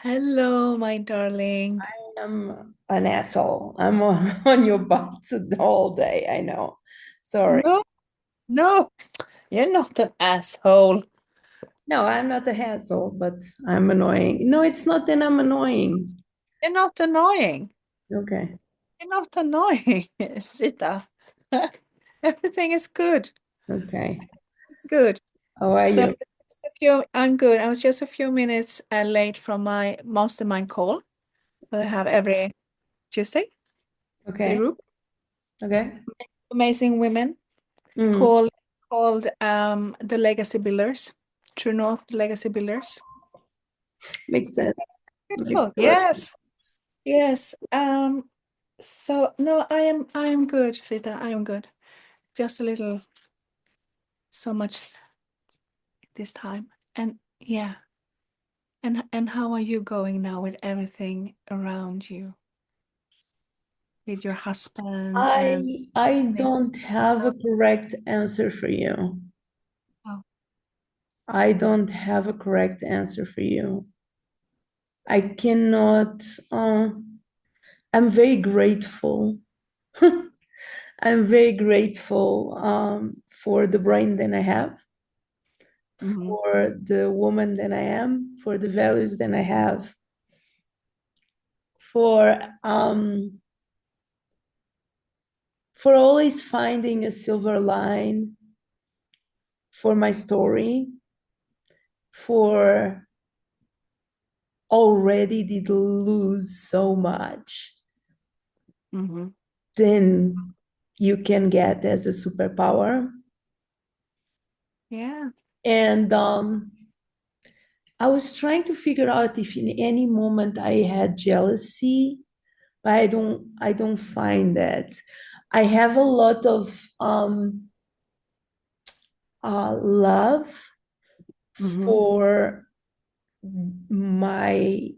Hello, my darling. I'm an asshole. I'm on your butt the whole day. I know. Sorry. No, no, you're not an asshole. No, I'm not a hassle, but I'm annoying. No, it's not that I'm annoying. You're not annoying. Okay. You're not annoying, Rita. Everything is good. Okay. It's good. How are So you? I'm good. I was just a few minutes late from my mastermind call that I have every Tuesday with a Okay. group. Okay. Amazing women Mm, called the Legacy Builders. True North Legacy Builders. makes sense. Makes Beautiful. a lot. Yes. Yes. So no, I am good, Rita. I am good. Just a little so much this time. And yeah. And how are you going now with everything around you? With your husband and I don't have a correct answer for you. oh, I don't have a correct answer for you. I cannot. I'm very grateful. I'm very grateful for the brain that I have, mhm, for the woman that I am, for the values that I have, for um, for always finding a silver line for my story, for already did lose so much mhm. than you can get as a superpower. Yeah. And I was trying to figure out if in any moment I had jealousy, but I don't find that. I have a lot of love Mhm, for my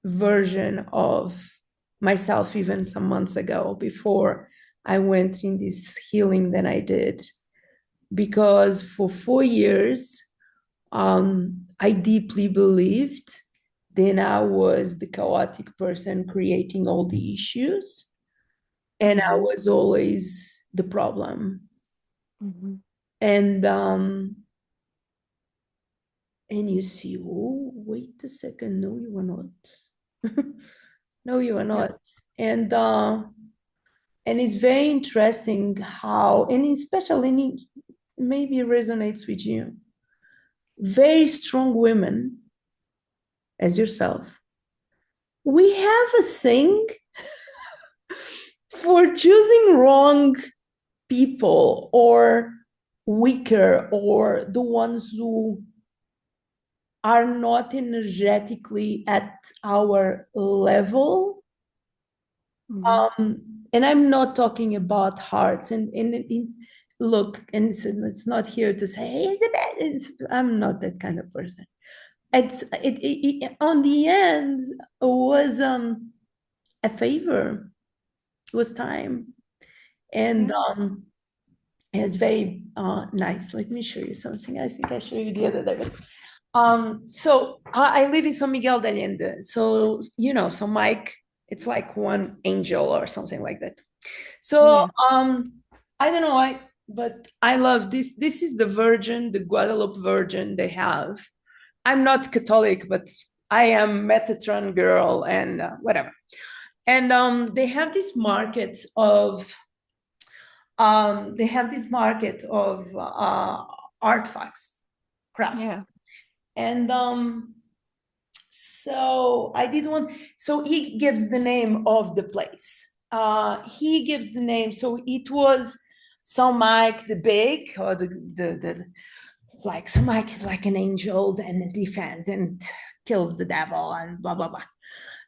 version of myself even some months ago before I went in this healing that I did. Because for 4 years, I deeply believed then I was the chaotic person creating all the issues, and I mhm, was always the problem. mhm. And you see, oh, wait a second, no, you are not. No, you are Yeah. not. And it's very interesting how, and especially maybe resonates with you. Very strong women, as yourself, we have a thing for choosing wrong people or weaker or the ones who are not energetically at our level. Mhm. And I'm not talking about hearts and look, and it's not here to say, hey, it's the bad. I'm not that kind of person. It on the end was a favor. It was time. And Yeah. it was very nice. Let me show you something. I think I showed you the other day. So I live in San Miguel de Allende. So, so Mike, it's like one angel or something like that. So Yeah. I don't know why, but I love this. This is the Virgin, the Guadalupe Virgin they have. I'm not Catholic, but I am Metatron girl and whatever. And they have this market of artifacts, craft. Yeah. And so I did one. So he gives the name of the place. He gives the name. So it was Saint Mike the Big, or the like Saint Mike is like an angel and defends and kills the devil and blah blah blah.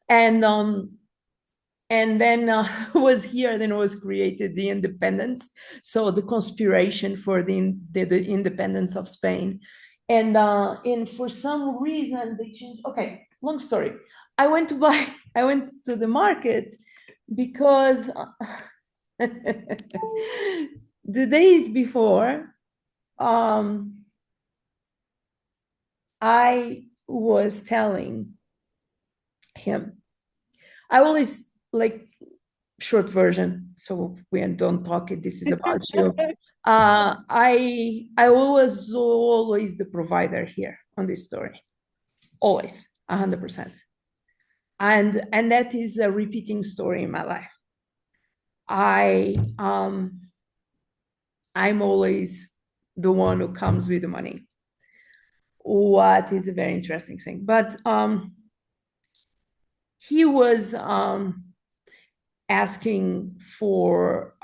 And then was here. Then was created the independence. So the conspiration for the independence of Spain, and for some reason they changed. Okay, long story. I went to buy. I went to the market because the days before, I was telling. him. I always like short version, so we don't talk it. This is about you. I was always the provider here on this story, always 100%, and that is a repeating story in my life. I I'm always the one who comes with the money. What is a very interesting thing, but he was asking for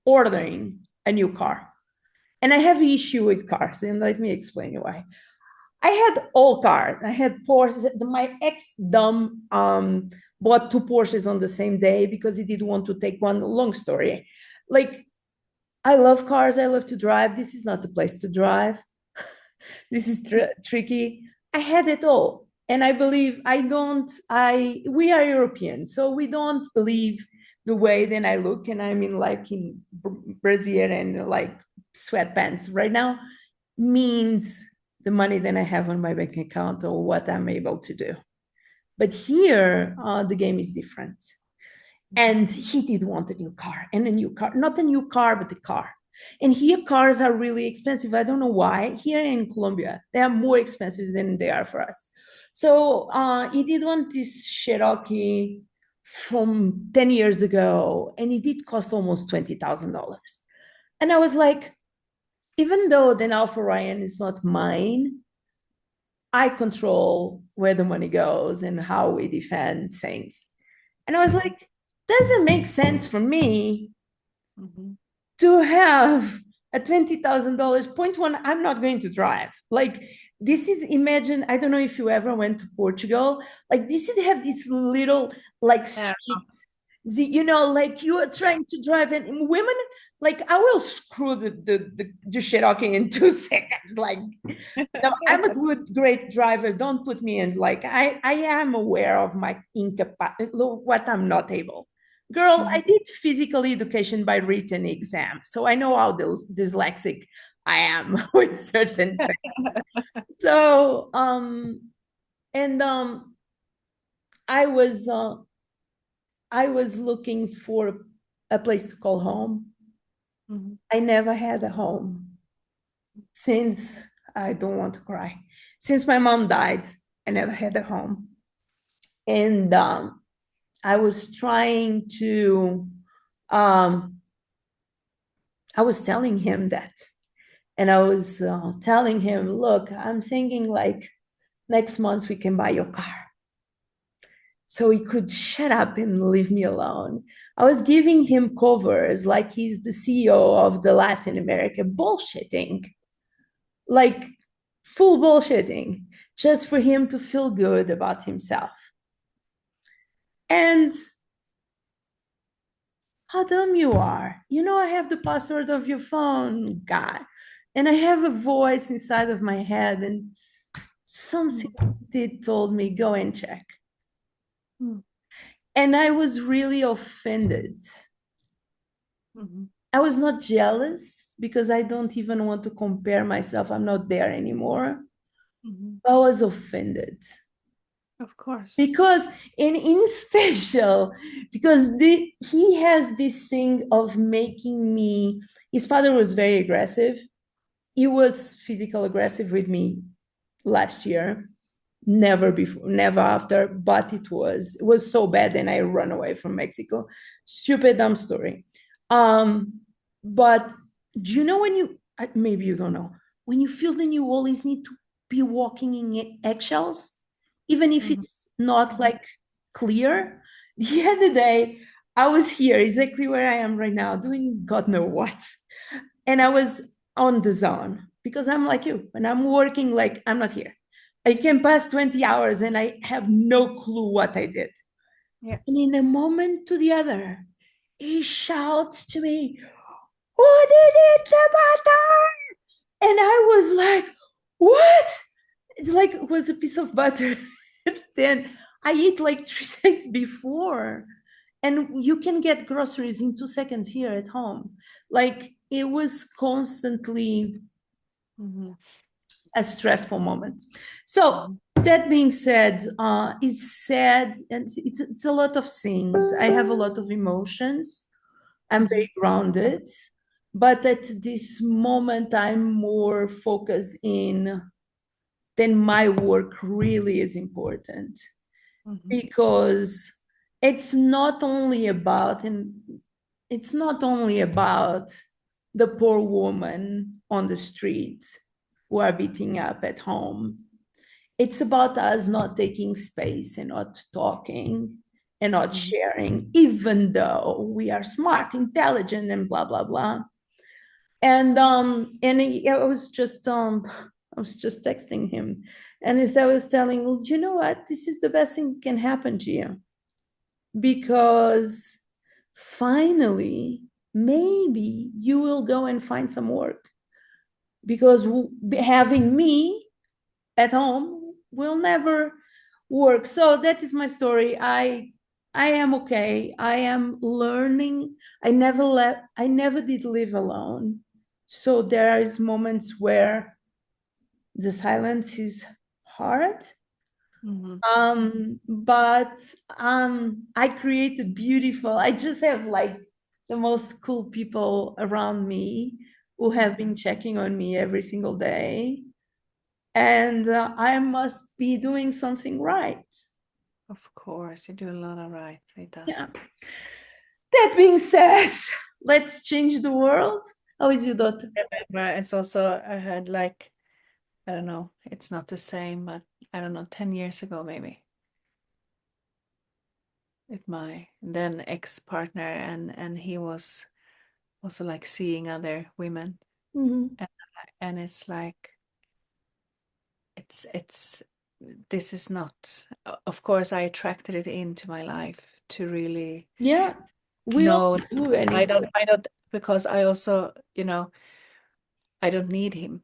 ordering a new car. And I have issue with cars, and let me explain you why. I had all cars. I had Porsches. My ex dumb bought two Porsches on the same day because he didn't want to take one. Long story. Like, I love cars. I love to drive. This is not the place to drive. This is tricky. I had it all. And I believe we are Europeans, so we don't believe the way that I look. And I'm in Brazil and like sweatpants right now means the money that I have on my bank account or what I'm able to do. But here, the game is different. And he did want a new car and a new car, not a new car, but a car. And here, cars are really expensive. I don't know why. Here in Colombia, they are more expensive than they are for us. So he did want this Cherokee from 10 years ago, and it did cost almost $20,000. And I was like, even though the Alpha Ryan is not mine, I control where the money goes and how we defend things. And I was like, doesn't make sense for me to have a $20,000. Point one, I'm not going to drive. Like, this is, imagine, I don't know if you ever went to Portugal. Like, this is have this little like street, like you are trying to drive, and women, like, I will screw the Cherokee in 2 seconds. Like, no, I'm a great driver. Don't put me in. Like, I am aware of my incapacity, what I'm not able. Girl, I did physical education by written exam, so I know how dyslexic I am with certain things. So, and I was looking for a place to call home. I never had a home since, I don't want to cry, since my mom died. I never had a home. And I was trying to, I was telling him that. And I was telling him, look, I'm thinking like next month we can buy your car. So he could shut up and leave me alone. I was giving him covers like he's the CEO of the Latin America, bullshitting, like full bullshitting, just for him to feel good about himself. And how dumb you are. You know, I have the password of your phone, guy. And I have a voice inside of my head, and something did told me, go and check. And I was really offended. I was not jealous because I don't even want to compare myself. I'm not there anymore. I was offended. Of course. Because in special, because he has this thing of making me, his father was very aggressive. He was physical aggressive with me last year. Never before, never after, but it was so bad, and I run away from Mexico. Stupid, dumb story. But do you know when you, maybe you don't know, when you feel that you always need to be walking in eggshells, even if it's not like clear? The other day, I was here exactly where I am right now, doing God know what. And I was on the zone because I'm like you. When I'm working, like, I'm not here. I can pass 20 hours and I have no clue what I did. Yeah. And in a moment to the other, he shouts to me, who did it the butter? And I was like, what? It's like it was a piece of butter. Then I eat like 3 days before. And you can get groceries in 2 seconds here at home. Like, it was constantly a stressful moment. So that being said, is sad, and it's a lot of things. I have a lot of emotions. I'm Mhm. very grounded, but at this moment, I'm more focused in then my work really is important Mhm. because it's not only about and it's not only about the poor woman on the street who are beating up at home. It's about us not taking space and not talking and not Mhm. sharing, even though we are smart, intelligent, and blah blah blah. I was just texting him, and as I was telling, well, you know what, this is the best thing that can happen to you because finally maybe you will go and find some work because having me at home will never work. So that is my story. I am okay. I am learning. I never did live alone. So there is moments where the silence is hard. Mhm. But I create a beautiful, I just have like the most cool people around me who have Mhm. been checking on me every single day. And I must be doing something right. Of course, you do a lot of right, Rita. Yeah. That being said, let's change the world. How is your daughter? Remember, it's also I had like I don't know, it's not the same, but I don't know, 10 years ago maybe with my then ex-partner and he was also like seeing other women Mhm. and and it's like it's this is not of course I attracted it into my life to really Yeah, we all know do, and it's I don't because I also, you know, I don't need him.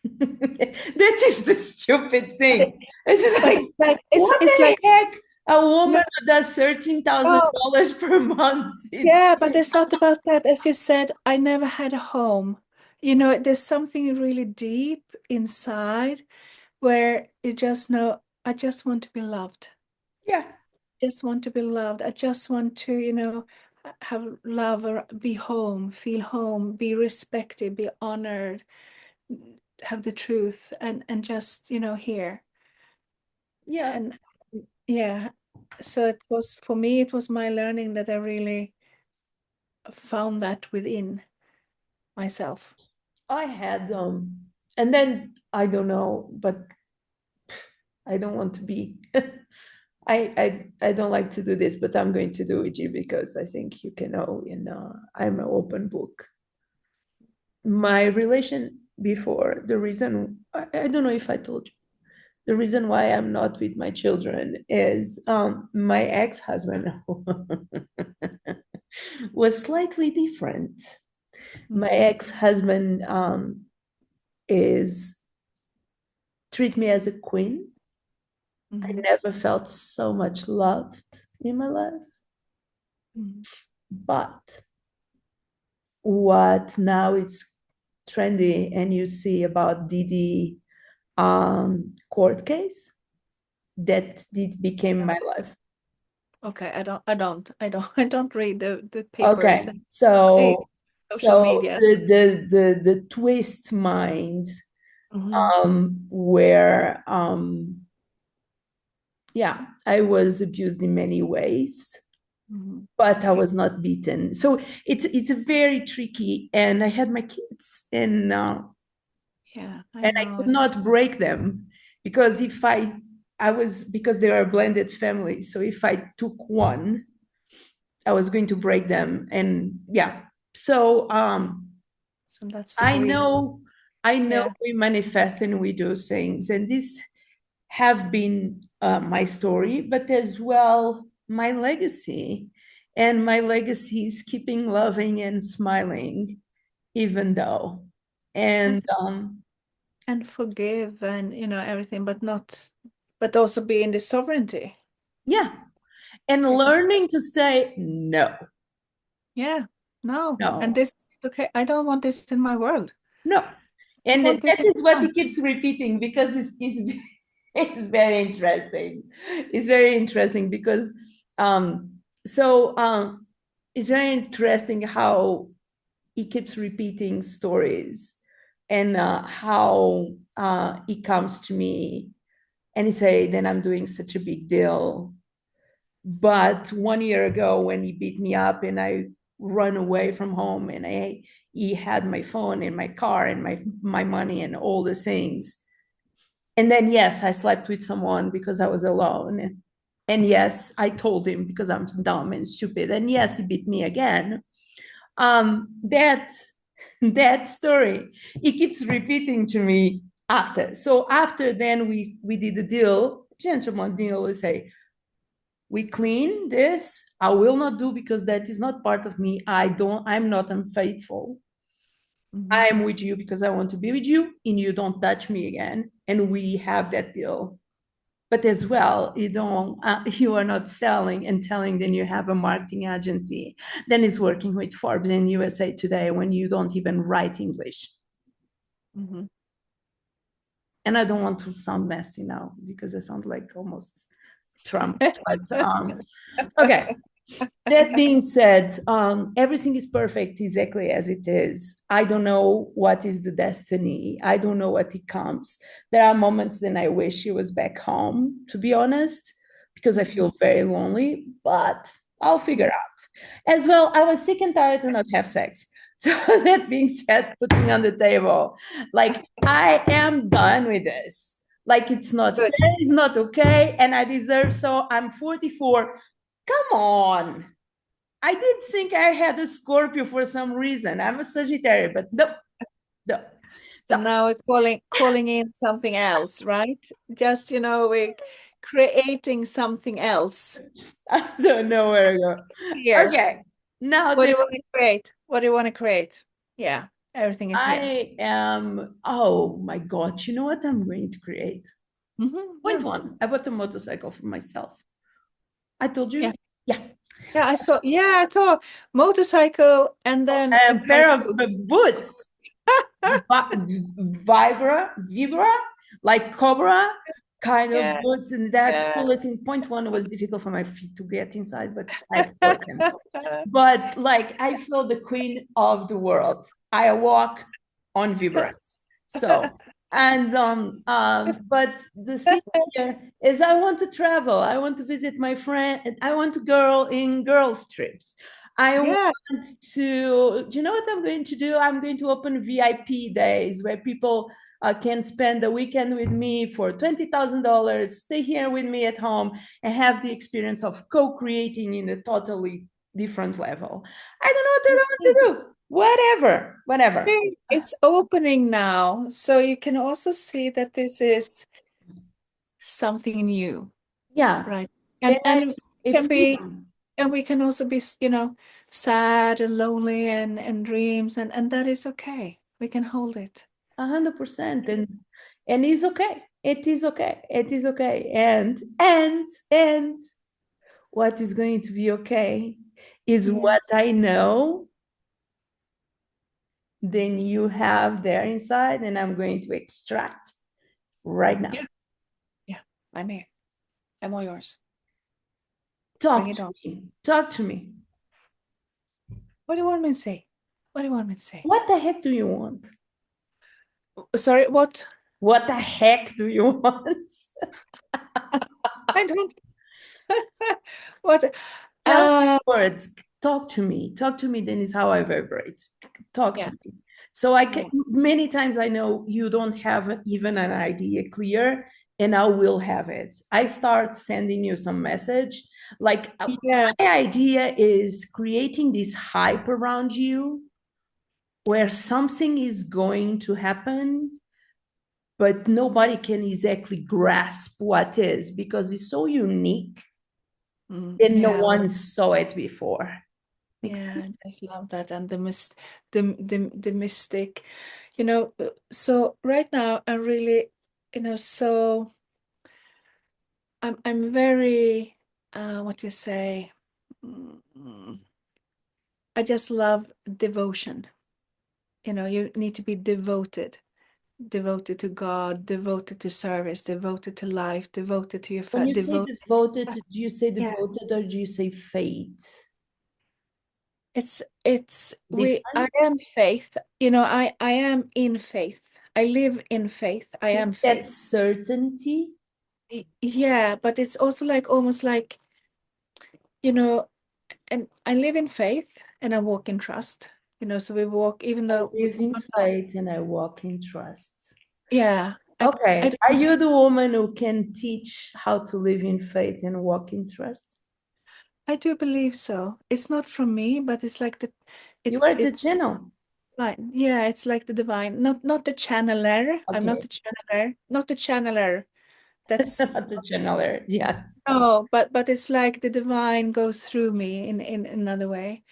that is the stupid But thing. It's but like, it's like what it's the like heck? A no, woman who does thirteen thousand no, dollars per month. It's yeah, but it's not about that. As you said, I never had a home. You know, there's something really deep inside where you just know, I just want to be loved. yeah, Just want to be loved. I just want to, you know, have love or be home, feel home, be respected, be honored, have the truth and just, you know, here. yeah. And yeah, so it was for me, it was my learning that I really found that within myself. I had and then I don't know, but I don't want to be. I don't like to do this, but I'm going to do it because I think you can know. And I'm an open book. My relation before the reason I don't know if I told you the reason why I'm not with my children is my ex-husband was slightly different. My Mhm. ex-husband is treat me as a queen. I Mhm. never felt so much loved in my life. Mhm. But what now it's trendy and you see about Didi court case that did became Yeah. my life. Okay, I don't read the papers Okay, and see so social media. the twist mind Hmm. where yeah, I was abused in many ways, Hmm. but I was not beaten. So it's a very tricky, and I had my kids, Yeah, I and I know could it. not break them because if I was because they are a blended family. So if I took one, I was going to break them. And yeah. So So that's the I grief. know I know Yeah. we manifest and we do things. And this have been my story, but as well my legacy. And my legacy is keeping loving and smiling, even though. And And and forgive and you know everything, but not but also be in the sovereignty. yeah, and It's learning to say no, yeah, no. And no, this okay, I don't want this in my world. no. I And want that this in is what my he life. keeps repeating because it's It's very interesting. It's very interesting because um so it's very interesting how he keeps repeating stories and how he comes to me and he say then I'm doing such a big deal. But 1 year ago when he beat me up and I run away from home and he had my phone and my car and my money and all the things. And then yes, I slept with someone because I was alone. And yes, I told him because I'm dumb and stupid. And yes, he beat me again. That that story he keeps repeating to me after. So after then we did the deal, gentleman deal. We say we clean this. I will not do because that is not part of me. I'm not unfaithful. Mhm. I'm with you because I want to be with you and you don't touch me again. And we have that deal. But as well, you are not selling and telling, then you have a marketing agency, then is working with Forbes in USA Today when you don't even write English. Mhm. And I don't want to sound nasty now because I sound like almost Trump. But okay. That being said, everything is perfect exactly as it is. I don't know what is the destiny. I don't know what it comes. There are moments then I wish he was back home, to be honest, because I feel very lonely, but I'll figure out. As well, I was sick and tired to not have sex. So that being said, putting on the table, like I am done with this. Like it's not fair, Good. it's not okay, and I deserve so. I'm 44. Come on. I did think I had a Scorpio for some reason. I'm a Sagittarius, but no, no. So So now it's calling in something else, right? Just, we're creating something else I don't know where to go. here. Okay. Now What do then you want to create? What do you want to create? Yeah, everything is here. I am, oh my God, you know what I'm going to create? Point Yeah, one, I bought a motorcycle for myself. I told yeah, you? Yeah. yeah. I saw motorcycle and then a A pair of pair of boots. boots. Vibra, like Cobra kind of Yeah, boots, and that yeah. coolest in point one was difficult for my feet to get inside, but I bought them. But like I feel the queen of the world. I walk on vibrants. So but the thing here is I want to travel. I want to visit my friend. I want to go in girls trips. I want Yeah, do you know what I'm going to do? I'm going to open VIP days where people can spend the weekend with me for $20,000, stay here with me at home, and have the experience of co-creating in a totally different level. I don't know what I you want to see. do. Whatever. Hey, it's opening now, so you can also see that this is something new, Yeah. right? And And if can be, and we can also be, sad and lonely and dreams, and that is okay. We can hold it. 100% and it's okay. It is okay. It is okay. And what is going to be okay is Yeah, what I know then you have there inside, and I'm going to extract right now. yeah, yeah. I'm here. I'm all yours. Bring Talk it to on. me. Talk to me. What do you want me to say? What do you want me to say? What the heck do you want? Sorry, what? What the heck do you want? I don't. What? Tell me Uh, words. Talk to me. Talk to me. Then is how I vibrate. Talk to yeah, me. So I can yeah, many times I know you don't have even an idea clear, and I will have it. I start sending you some message. Like yeah. my idea is creating this hype around you where something is going to happen, but nobody can exactly grasp what is because it's so unique and no Yeah, one saw it before. Makes yeah. sense? I just love that and the mystic, So right now, I'm really, so I'm very, what do you say? Mm, I just love devotion. You need to be devoted devoted to God, devoted to service, devoted to life, devoted to your When you say devoted. devoted, do you say Yeah, devoted or do you say faith? it's we. I Difference? am faith. I am in faith. I live in faith. I Is am that faith. certainty? Yeah, but it's also like almost like, you know, and I live in faith and I walk in trust. So we walk even I though we live in don't know. faith and I walk in trust. Yeah, I Okay. Are don't- you the woman who can teach how to live in faith and walk in trust? I do believe so. It's not from me, but it's like You it's are the it's channel. divine. Yeah, it's like the divine. Not the channeler. I'm not Okay. the channeler. Not the channeler. That's Not the channeler. Yeah. no, but it's like the divine goes through me in another way.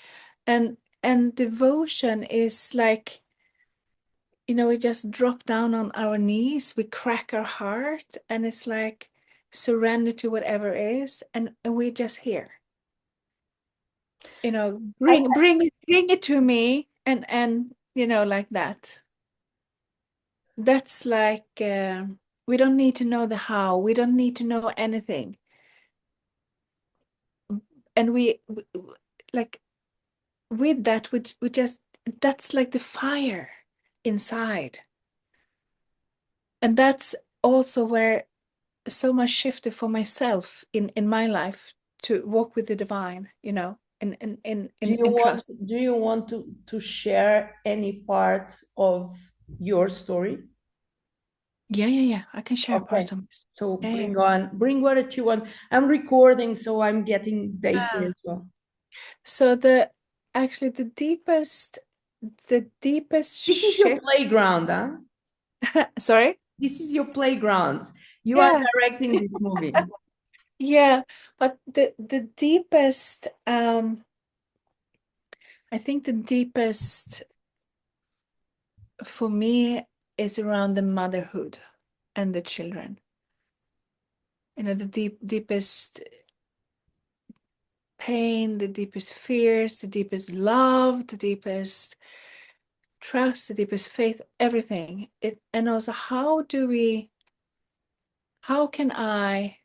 And devotion is like, we just drop down on our knees, we crack our heart, and it's like surrender to whatever is, and we just here. I Bring it to me, and like that. That's like we don't need to know the how. We don't need to know anything. And like with that, we just that's like the fire inside. And that's also where so much shifted for myself in my life to walk with the divine, in trust. do you want to share any parts of your story? Yeah, yeah, yeah. I can share Okay. parts of this. So Yeah, yeah. bring what you want. I'm recording, so I'm getting data Ah. as well. So actually the deepest This is your shift. playground, huh? Sorry? This is your playground. You are Yeah, directing this movie. yeah. But the deepest, I think the deepest for me is around the motherhood and the children. The deepest pain, the deepest fears, the deepest love, the deepest trust, the deepest faith, everything. And also how can I,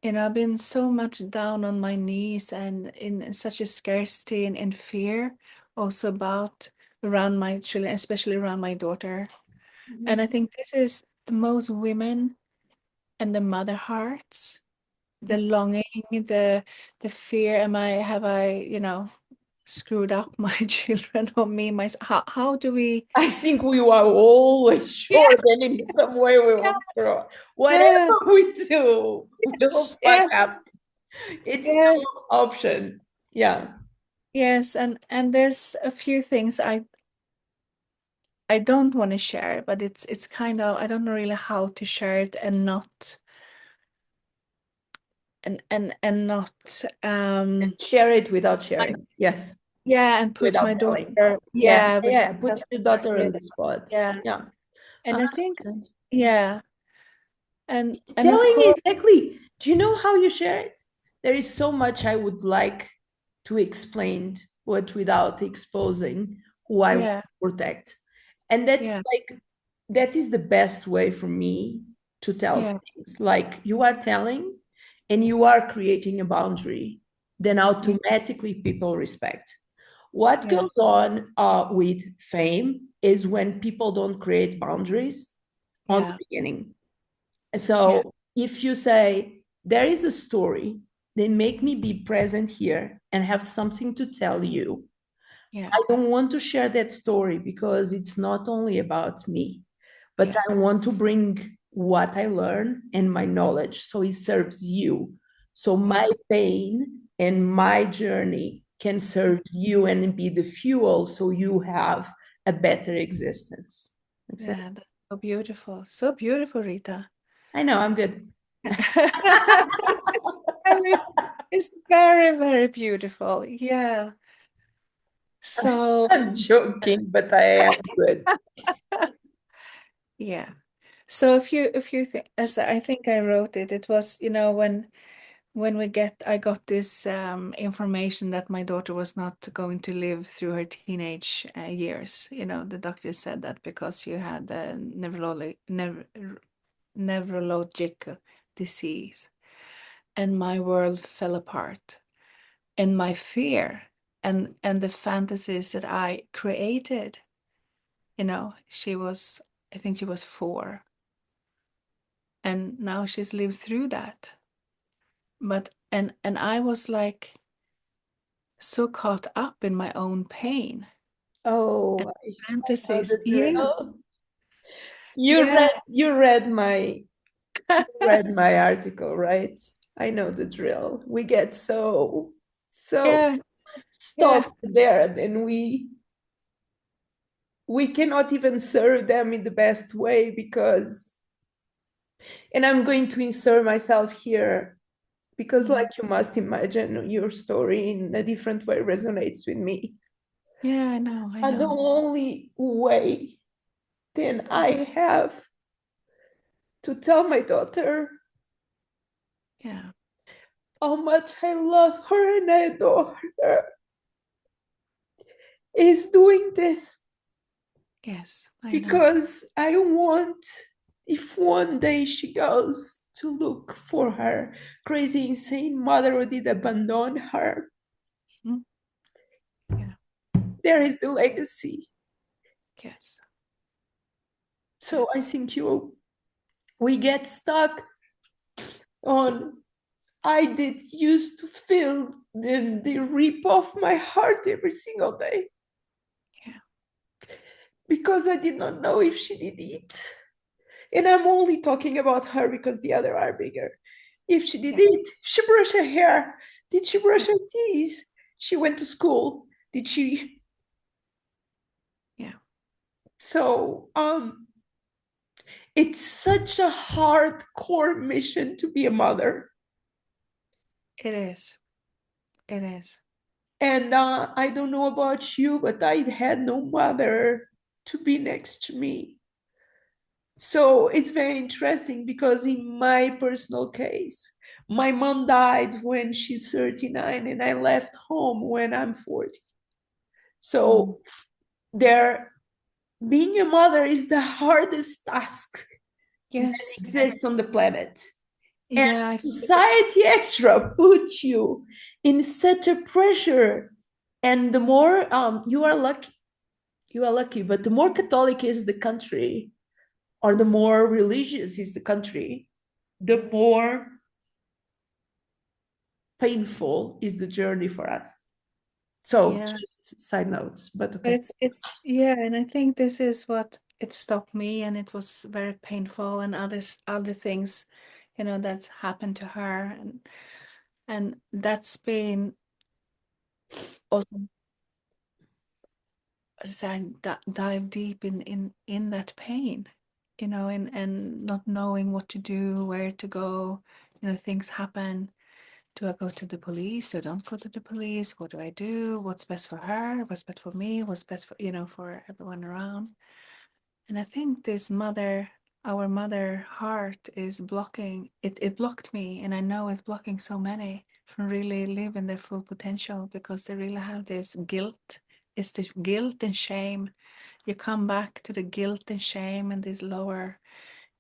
I've been so much down on my knees and in such a scarcity and fear also about around my children, especially around my daughter. And I Mhm. think this is the most women and the mother hearts, the longing, the fear. Have I, screwed up my children or me, myself? How do we? I think we are always Yeah, sure that in some way we yeah, will screw. yeah, Whatever we do, we will yes, fuck up. yes, It's yes, no option. Yeah. yes. And there's a few things I don't want to share, but it's kind of I don't know really how to share it and not and not Share it without sharing. Yes. yeah, and put Without my telling. daughter, Yeah. yeah, with Yeah. Put your daughter on the spot. yeah. Yeah. And I think 100%. yeah, and of Telling course, exactly. Do you know how you share it? There is so much I would like to explain, but without exposing who I want yeah, to protect. And that's yeah, like, that is the best way for me to tell yeah, things. Like you are telling and you are creating a boundary, then yeah, automatically people respect. What yeah, goes on with fame is when people don't create boundaries on the yeah, beginning. yeah, So if you say, there is a story, then make me be present here and have something to tell you. yeah, I don't want to share that story because it's not only about me, but yeah, I want to bring what I learn and my knowledge so it serves you. So my yeah, pain and my journey can serve you and be the fuel so you have a better existence. That's it. yeah. That's so beautiful, Rita. I know, I'm good. It's very, very beautiful. Yeah. So, I'm joking, but I am good. yeah. So if you think as I think I wrote it, it was, when I got this information that my daughter was not going to live through her teenage years. The doctor said that because she had a neurological disease, and my world fell apart, and my fear and the fantasies that I created. I think she was 4, and now she's lived through that. But and I was like so caught up in my own pain and Oh, I know fantasies. the Yeah, drill. You yeah, read you read my read my article, right? I know the drill. We get so yeah, stuck yeah, there, and we cannot even serve them in the best way because, and I'm going to insert myself here because, like, mhm, you must imagine, your story in a different way resonates with me. yeah. I know, I And the know. only way then I have to tell my daughter Yeah, how much I love her and I adore her is doing this, yes, I know. because I want, if one day she goes to look for her crazy, insane mother who did abandon her, Mm, yeah, there is the legacy. yes, So I yes, think we get stuck on, I did used to feel the rip off my heart every single day yeah, because I did not know if she did eat. And I'm only talking about her because the other are bigger. If she did yeah, eat, she brushed her hair. Did she yeah, brush her teeth? She went to school. Did she? yeah. So it's such a hardcore mission to be a mother. It is. It is. And I don't know about you, but I had no mother to be next to me. So it's very interesting because in my personal case, my mom died when she's 39 and I left home when I'm 40. Mm, So there, being a mother is the hardest task that yes, exists yes. on the planet. And Yeah, I feel it. society extra puts you in such a pressure. And the more you are lucky, but the more Catholic is the country, or the more religious is the country, the more painful is the journey for us. So, Yeah. just side notes, but But okay. yeah, and I think this is what it stopped me, and it was very painful, and other things, that's happened to her, and that's been also, as I dive deep in that pain, and not knowing what to do, where to go, things happen. Do I go to the police? Do I don't go to the police? What do I do? What's best for her? What's best for me? What's best for, for everyone around? And I think our mother heart is blocking it. It blocked me, and I know it's blocking so many from really living their full potential because they really have this guilt. It's the guilt and shame. You come back to the guilt and shame and this lower,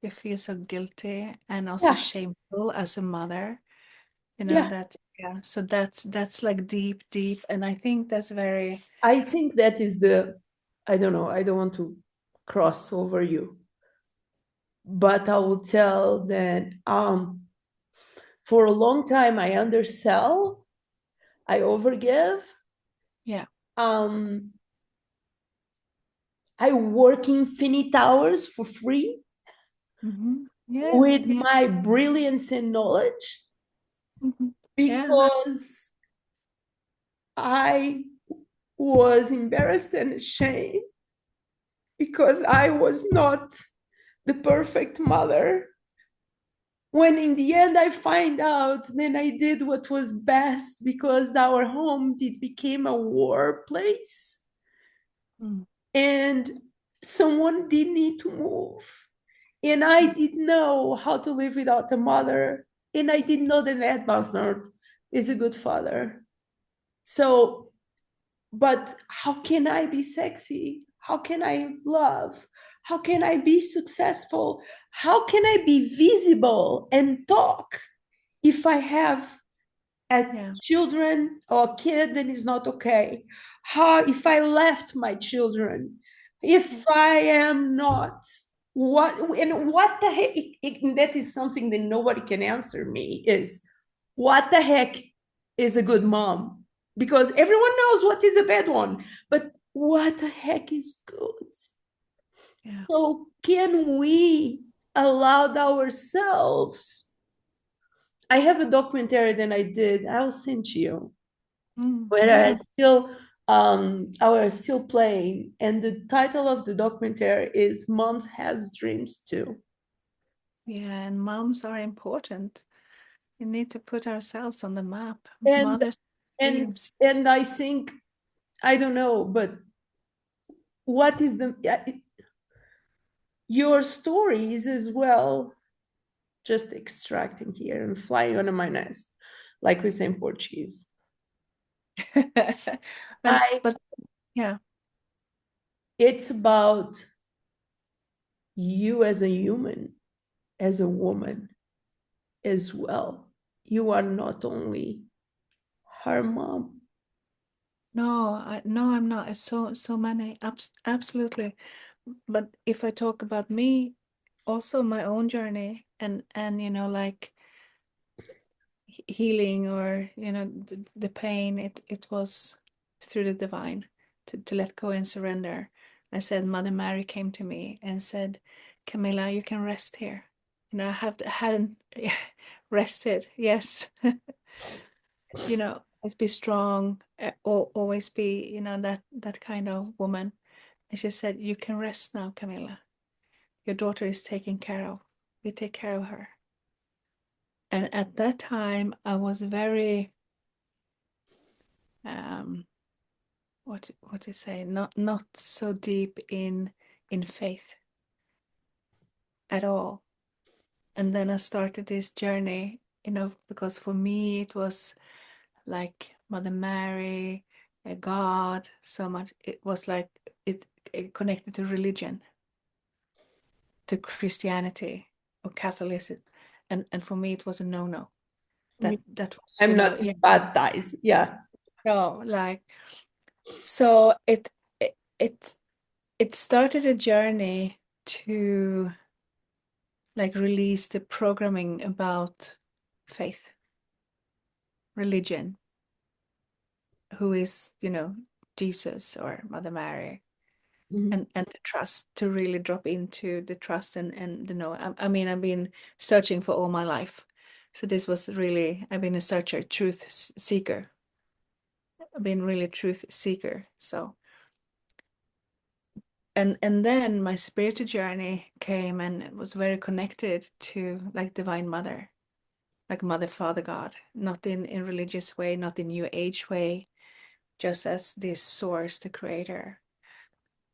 you feel so guilty and also Yeah, shameful as a mother. yeah. That, yeah. So that's like deep, deep. And I think that's very, I think that is the, I don't know, I don't want to cross over you, but I will tell that for a long time I undersell, I overgive. yeah. Um, I work infinite hours for free Yeah, with yeah. my brilliance and knowledge Mhm. Yeah, because I was embarrassed and ashamed because I was not the perfect mother. When in the end I find out, then I did what was best because our home did became a war place mm, and someone did need to move. And I mm, did know how to live without a mother. and I didn't know that Ed Bosnard is a good father. So, but how can I be sexy? How can I love? How can I be successful? How can I be visible and talk if I have a Yeah. children or a kid that is not okay? How if I left my children? Yeah. If I am not what and what the heck? That is something that nobody can answer me is what the heck is a good mom? Because everyone knows what is a bad one, but what the heck is good? Yeah. So can we allow ourselves? I have a documentary that I did. I'll send to you where Yeah. I was still playing, and the title of the documentary is "Moms Has Dreams Too." Yeah. And moms are important. We need to put ourselves on the map. And Mothers' and dreams. and I think I don't know, but what is the your stories as well? Just extracting here and flying under my nest, like we say in Portuguese. but I but yeah. it's about you as a human, as a woman as well. You are not only her mom. No, no, I'm not. It's so many. Absolutely. But if I talk about me, also my own journey and like healing or the pain, it was through the divine to let go and surrender. I said Mother Mary came to me and said, Camilla, you can rest here. I hadn't rested. Yes. Always be strong, or always be, that kind of woman. And she said, you can rest now, Camilla. Your daughter is taken care of. We take care of her. And at that time, I was very, um, what to say, not so deep in faith at all. And then I started this journey, because for me it was like Mother Mary, God, so much. It was like it connected to religion, to Christianity or Catholicism, and for me it was a no-no. That was, I'm not yeah, baptized. Yeah. no, like so it it, it started a journey to like release the programming about faith, religion, who is, Jesus or Mother Mary, Mhm. and the trust, to really drop into the trust and I mean, I've been searching for all my life, so this was really, I've been a searcher, truth seeker. I've been really truth seeker. So and then my spiritual journey came, and it was very connected to like Divine Mother, like Mother, Father, God, not in religious way, not in New Age way, just as this source, the creator.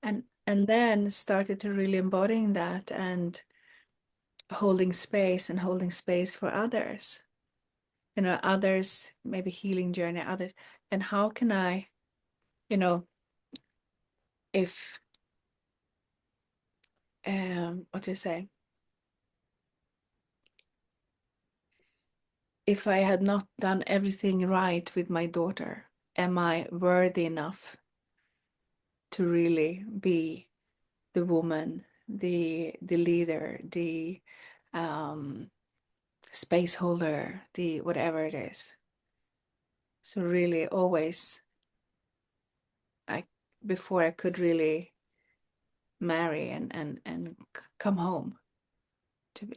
And then started to really embodying that and holding space for others, others, maybe healing journey, others. And how can I, you know if what do you say, if I had not done everything right with my daughter, am I worthy enough to really be the woman, the leader, the um, space holder, the whatever it is? So really, always, I before I could really marry and come home,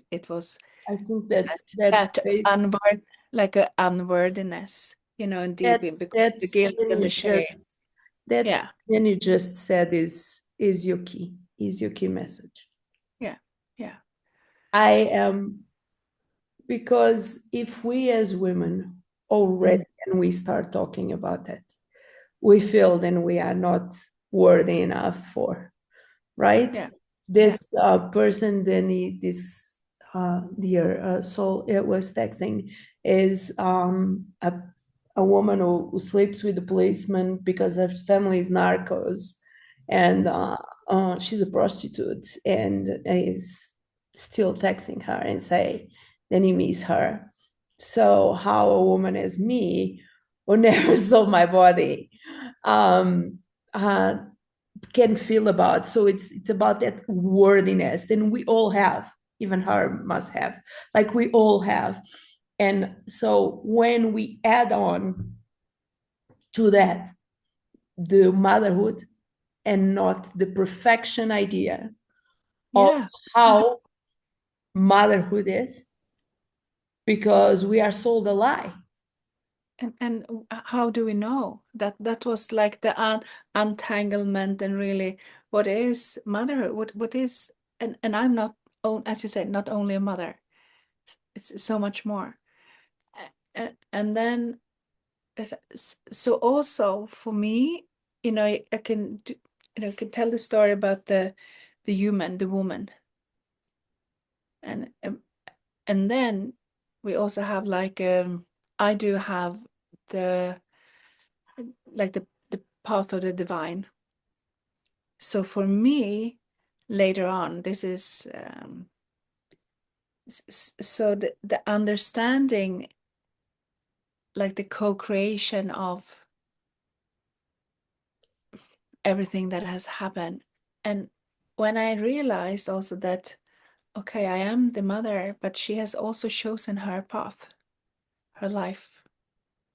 it was I think that's that unworth, like a unworthiness, and deep in, because the guilt and the shame. that Yeah, then you just said is your key, is your key message. yeah, yeah, I am because if we as women already mm, and we start talking about that, we feel then we are not worthy enough for, right? yeah, yeah, This person then this dear soul it was texting is a woman who sleeps with the policeman because her family is narcos, and she's a prostitute, and is still texting her and say then he miss her. So how a woman as me who never saw my body um, uh, can feel about. So it's about that worthiness, and we all have, even her must have, like we all have. And so when we add on to that the motherhood and not the perfection idea of Yeah. how motherhood is, because we are sold a lie. And how do we know that that was like the untanglement and really what is motherhood? What is and I'm not as you said, not only a mother. It's so much more. And then so also for me, I can I can tell the story about the human, the woman, and and then we also have like I do have the like the path of the divine. So for me, later on, this is so the understanding, like the co-creation of everything that has happened. And when I realized also that, okay, I am the mother, but she has also chosen her path, her life.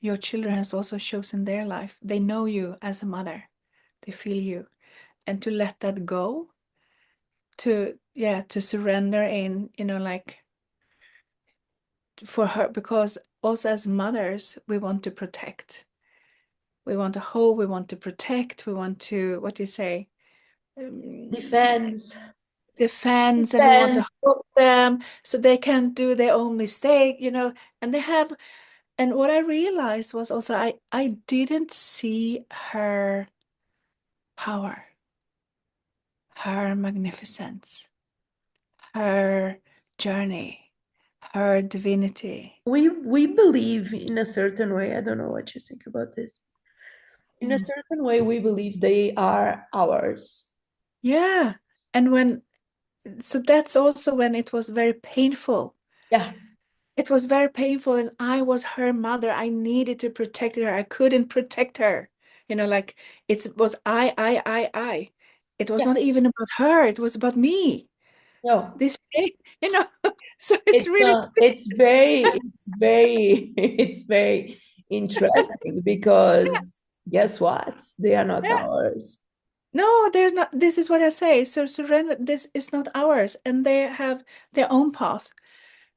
Your children has also chosen their life. They know you as a mother. They feel you. And to let that go, to yeah, to surrender in, like for her, because also as mothers, we want to protect. We want to hold, we want to protect, we want to, what do you say? Um, Defense. defense, and we want Defense. to hold them so they can't do their own mistake, and they have. And what I realized was also I didn't see her power, her magnificence, her journey, her divinity. We believe in a certain way. I don't know what you think about this. In a Mm. certain way, we believe they are ours. Yeah. And so that's also when it was very painful. Yeah. It was very painful, and I was her mother. I needed to protect her. I couldn't protect her. Like it was I. It was Yeah. not even about her. It was about me. No. This pain, you know. So it's really It's twisted. very it's very interesting because guess what? They are not Yeah. ours. No, there's not. This is what I say. So surrender. This is not ours, and they have their own path,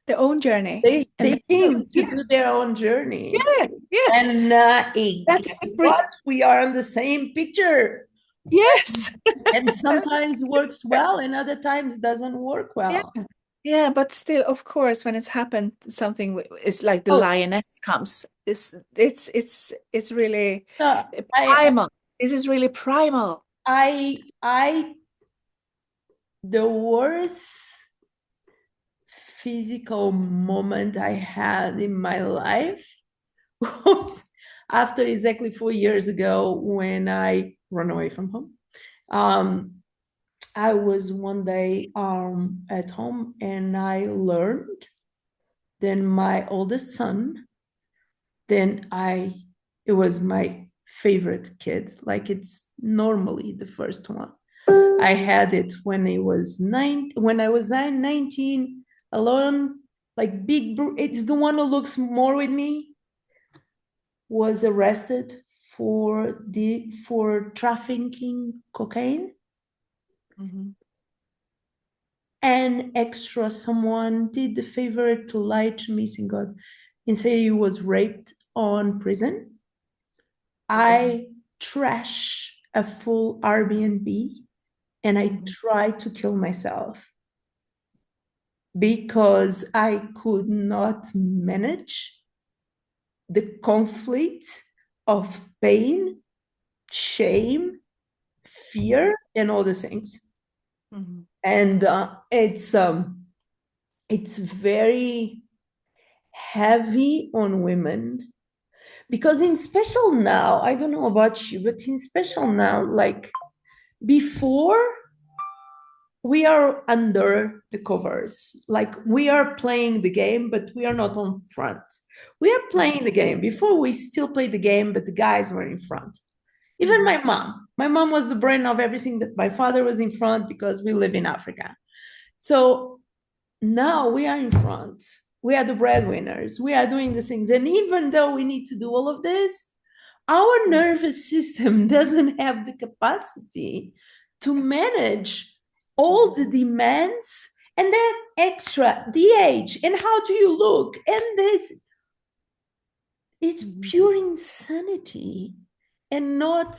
their own journey, and They came to yeah, do their own journey. yeah, yes. And That's guess the what? We are on the same picture. yes. And sometimes works well and other times doesn't work Yeah. well. Yeah, but still, of course, when it's happened, something it's like the Oh, lioness comes. It's really no, primal. This is really primal. I the worst physical moment I had in my life was after exactly 4 years ago when I ran away from home. Um, I was one day at home and I learned then my oldest son, then it was my favorite kid. Like it's normally the first one. I had it when when I was 19, alone, like it's the one who looks more with me, was arrested for trafficking cocaine, Mhm, and extra someone did the favor to lie to me, saying God, and say he was raped on prison. mhm, I trash a full Airbnb and I mhm, tried to kill myself because I could not manage the conflict of pain, shame, fear, and all the things. mhm, And it's very heavy on women because in special now, I don't know about you, but in special now, like before, we are under the covers. Like we are playing the game, but we are not on front. We are playing the game. Before we still played the game, but the guys were in front. Even Mhm. my mom was the brain of everything that my father was in front because we live in Africa. So now we are in front. We are the breadwinners. We are doing the things. And even though we need to do all of this, our nervous system doesn't have the capacity to manage all the demands and then extra the age and how do you look and this, it's Mhm. pure insanity and not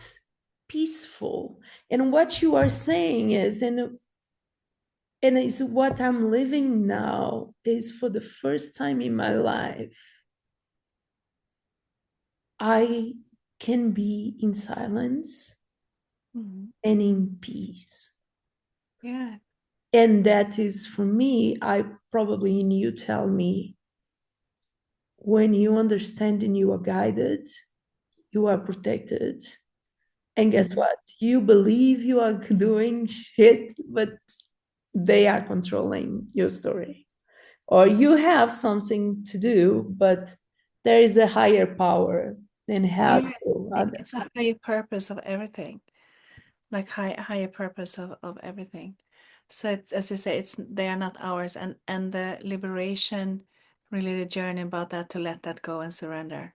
peaceful. And what you are saying is, and it's what I'm living now, is for the first time in my life I can be in silence Mhm. and in peace. Yeah. And that is for me, I probably, and you tell me, when you understand and you are guided, you are protected. And guess Mhm. what? You believe you are doing shit, but they are controlling your story. Or you have something to do, but there is a higher power than how Yes, to other. it's a higher purpose of everything, like higher purpose of everything. So it's, as you say, it's they are not ours, and the liberation, really the journey about that, to let that go and surrender,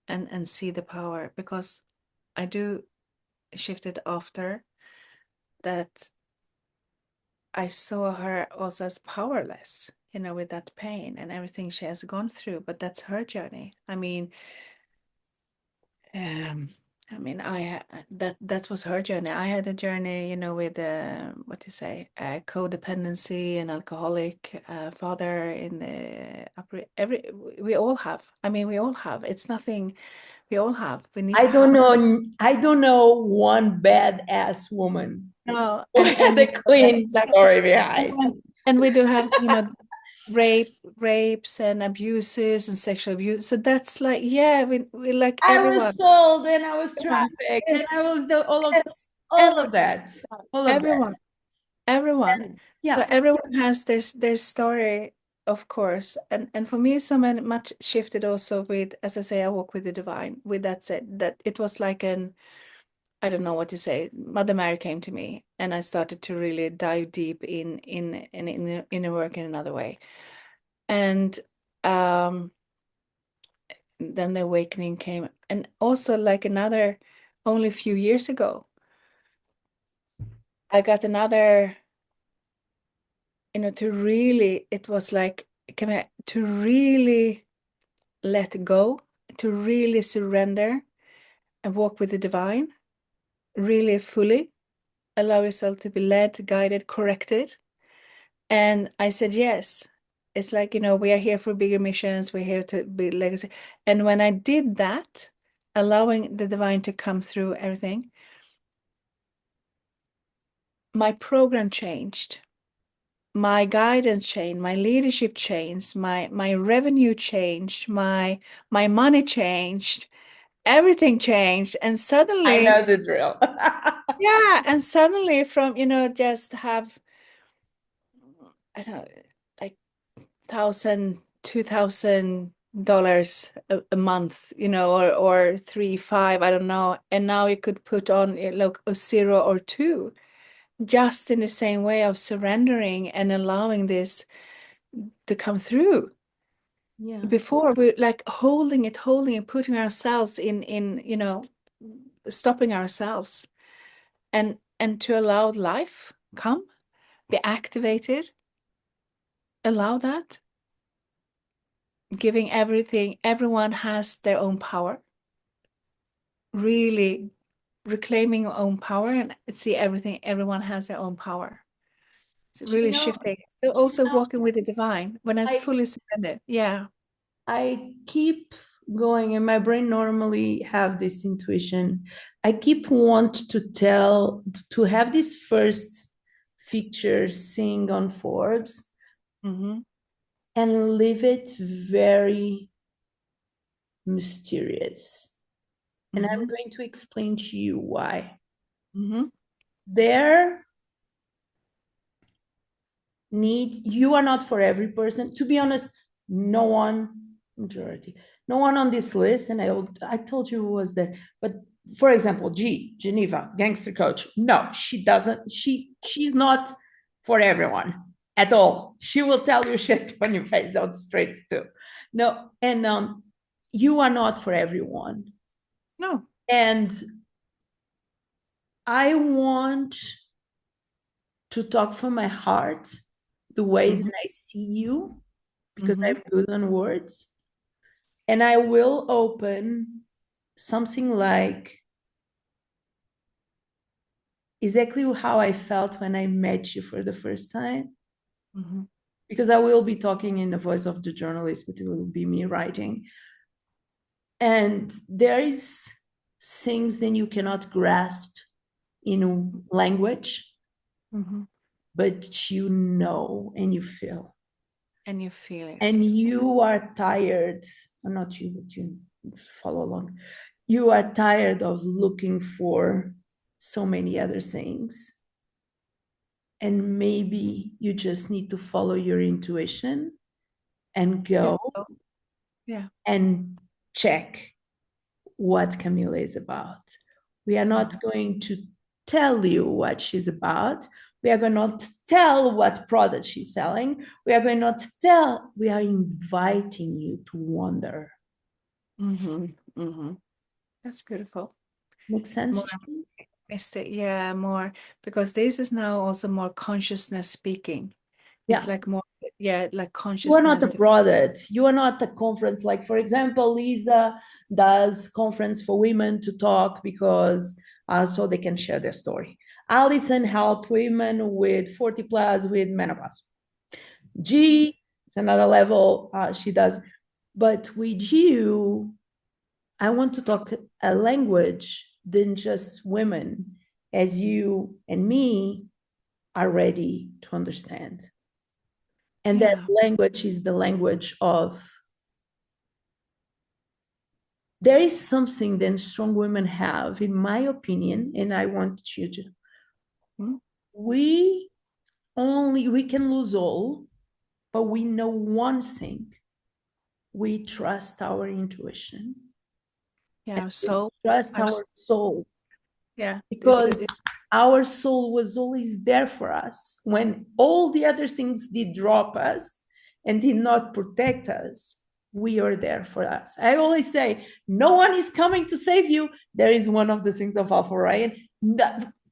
and see the power, because I do shift it after that. I saw her also as powerless, with that pain and everything she has gone through. But that's her journey. Um, that was her journey. I had a journey, with what you say, codependency and alcoholic father in the upper every we all have. We all have. It's nothing. We all have. We need I to don't have that. know. I don't know one badass woman No, with and a clean like story and, behind. and we do have, rapes and abuses and sexual abuse. So that's like, yeah, we like I was everyone. sold and I was Everyone. trafficked and I Yes, was the yes, all of that. All of that. everyone, everyone. So Yeah. everyone has their story, of course. And for me, so much shifted also with, as I say, I walk with the divine. With that said, that it was like I don't know what to say. Mother Mary came to me, and I started to really dive deep in inner work in another way. And um, then the awakening came, and also like another, only a few years ago, I got another, to really, it was like, come here, to really let go, to really surrender and walk with the divine, really fully allow yourself to be led, guided, corrected. And I said yes. It's like, we are here for bigger missions, we're here to be legacy. And when I did that, allowing the divine to come through everything, my program changed, my guidance changed, my leadership changed, my revenue changed, my money changed, everything changed. And I suddenly, know the drill. yeah, and suddenly from, just have, I don't know, like $2,000 a month, or 3, 5, I don't know. And now you could put on, like a zero or two, just in the same way of surrendering and allowing this to come through. Yeah. Before we like holding it, putting ourselves in, stopping ourselves, and to allow life come, be activated, allow that, giving everything, everyone has their own power, really reclaiming your own power, and see everything, everyone has their own power. It's Do you really know, shifting. So also walking with the divine when I I fully surrender. Yeah. I keep going, and my brain normally have this intuition. I keep want to tell to have this first feature seen on Forbes, Mm-hmm. and leave it very mysterious. And I'm Mm-hmm. going to explain to you why. Mm-hmm. There needs, you are not for every person. To be honest, no one, majority, no one on this list, and I told you who was there, but for example, Geneva, gangster coach. No, she doesn't, she's not for everyone at all. She will tell you shit on your face on the streets too. No, and you are not for everyone. No. And I want to talk from my heart the way Mm-hmm. that I see you, because Mm-hmm. I'm good on words. And I will open something like exactly how I felt when I met you for the first time, Mm-hmm. because I will be talking in the voice of the journalist, but it will be me writing. And there is things that you cannot grasp in language, Mm-hmm. but you know and you feel. And you feel it. And you are tired, or not you, but you follow along. You are tired of looking for so many other things. And maybe you just need to follow your intuition and Yeah. go Oh, yeah. and check what Camila is about. We are Mm-hmm. not going to tell you what she's about. We are going to not tell what product she's selling. We are going not to tell. We are inviting you to wonder. Mm-hmm. Mm-hmm. That's beautiful. Makes More sense to you? mistake. Yeah, more because this is now also more consciousness speaking. It's Yeah. like more, yeah, like You are not consciousness. the product. You are not a conference. Like, for example, Lisa does conference for women to talk because so they can share their story. Alison help women with 40 plus with menopause. G is another level she does. But with you, I want to talk a language than just women, as you and me are ready to understand. And that Yeah. language is the language of, there is something that strong women have, in my opinion, and I want you to. Mm. We we can lose all, but we know one thing. We trust our intuition and Yeah. we So trust our our soul, yeah, this because is our soul was always there for us when all the other things did drop us and did not protect us. We are there for us. I always say, no one is coming to save you. There is one of the things of Alpha Ryan.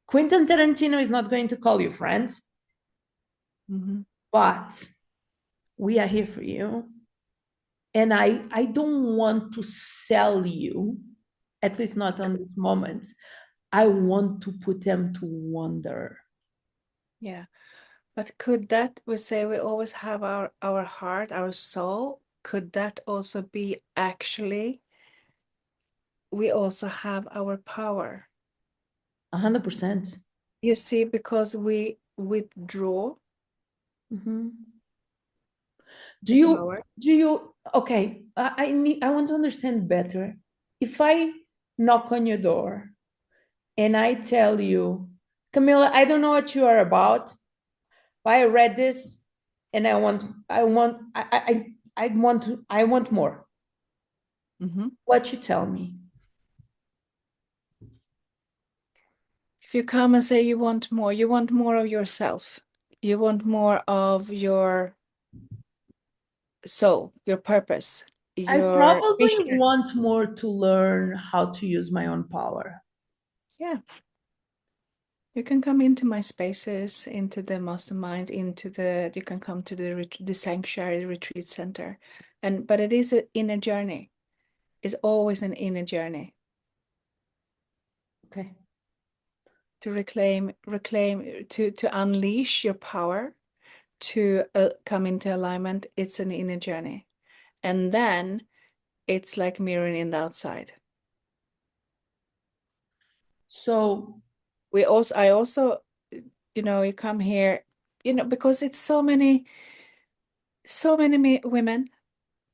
Quentin Tarantino is not going to call you friends, mm-hmm. but we are here for you. And I don't want to sell you, at least not on this moment. I want to put them to wonder. Yeah. But could that we say we always have our heart, our soul? Could that also be actually we also have our power? 100%. You see, because we withdraw Mhm. Do the you power. okay, I want to understand better. If I knock on your door and I tell you, Camilla, I don't know what you are about, but I read this and I want more. Mm-hmm. What you tell me? If you come and say you want more of yourself, you want more of your soul, your purpose, I your probably mission. want more to learn how to use my own power. Yeah. You can come into my spaces, into the mastermind, you can come to the sanctuary retreat center. But it is an inner journey. It's always an inner journey Okay. to reclaim, to unleash your power, to come into alignment. It's an inner journey. And then it's like mirroring in the outside. So I also, you come here, because it's so many. so many women,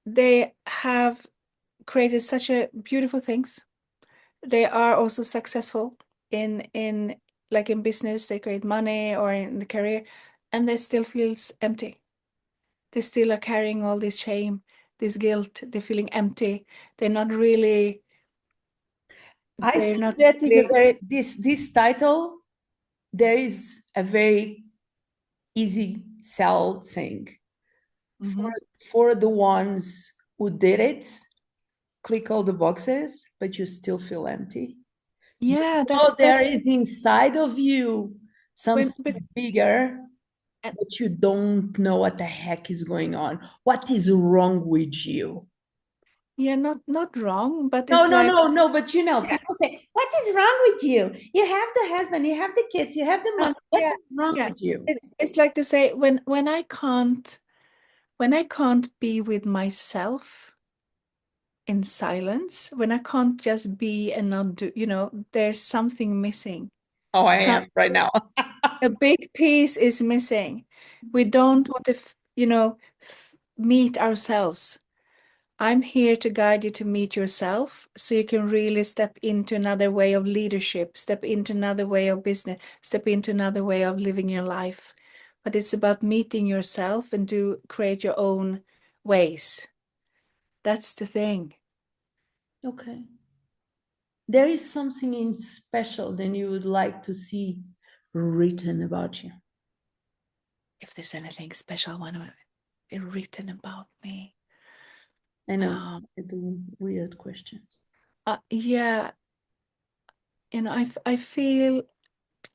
they have created such a beautiful things. They are also successful in like in business, they create money or in the career, and they still feels empty. They still are carrying all this shame, this guilt, they're feeling empty. They're not really, I they're think not that is a really, very this title. There is a very easy sell thing for Mhm. for the ones who did it. Click all the boxes, but you still feel empty. You Yeah, know there that's is inside of you when, something but bigger, and but you don't know what the heck is going on. What is wrong with you? yeah, not wrong, but No, it's no, like no, no. But yeah, people say, "What is wrong with you? You have the husband, you have the kids, you have the money. What yeah, is wrong yeah. with you?" It's like to say when I can't be with myself in silence, when I can't just be and not do, there's something missing. Oh, I So am right now. a big piece is missing. We don't want to, meet ourselves. I'm here to guide you to meet yourself so you can really step into another way of leadership, step into another way of business, step into another way of living your life. But it's about meeting yourself and to create your own ways. That's the thing. Okay. There is something in special that you would like to see written about you. If there's anything special I want to be written about me. I know Um, I do weird questions. yeah, I feel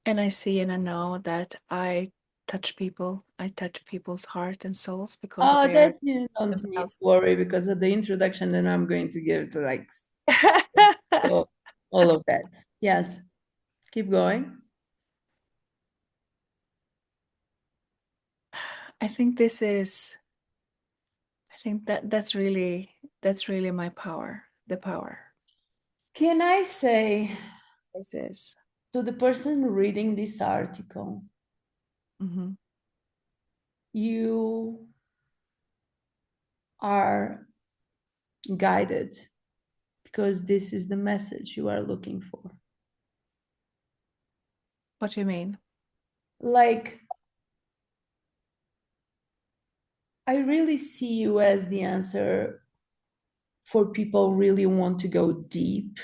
and I see and I know that I touch people's heart and souls because Oh, they are that you don't need to themselves. worry because of the introduction that I'm going to give to like so all of that. Yes, keep going. I think I think that's really my power. The power. Can I say This is. to the person reading this article, Mhm. you are guided because this is the message you are looking for. What do you mean? Like, I really see you as the answer for people who really want to go deep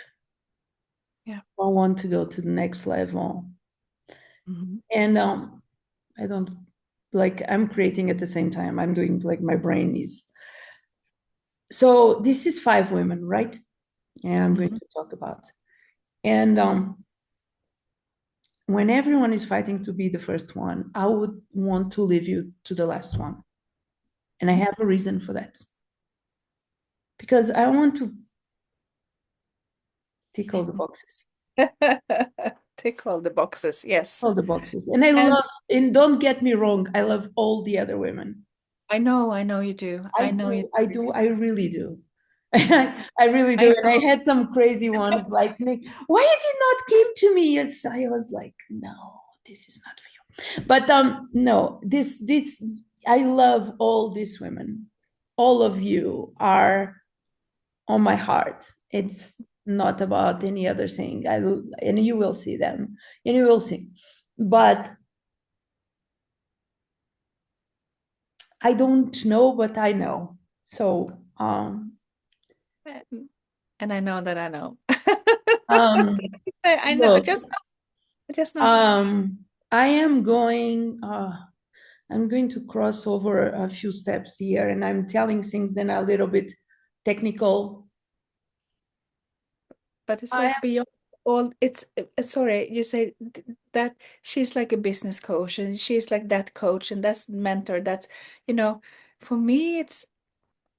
Yeah. or want to go to the next level. Mhm. And I don't like I'm creating at the same time. I'm doing like my brain is. So this is five women, right? And I'm going Mhm. to talk about. And when everyone is fighting to be the first one, I would want to leave you to the last one. And I have a reason for that. Because I want to tick all the boxes. Tick all the boxes. Yes. All the boxes. And I And love, and don't get me wrong, I love all the other women. I know you do. I I know you do, I do. do, I really do. I really I do. And I know. had some crazy ones like, Nick, why it did not came to me? Yes, I was like, no, this is not for you. But no, this I love all these women. All of you are on my heart. It's not about any other thing. And you will see them, and you will see. But I don't know, but I know. So And I know that I know. um, I know. look, I just know. um, I am going. I'm going to cross over a few steps here, and I'm telling things then a little bit technical. But it's I like beyond all. It's sorry. You say that she's like a business coach, and she's like that coach, and that's mentor. That's you know. For me, it's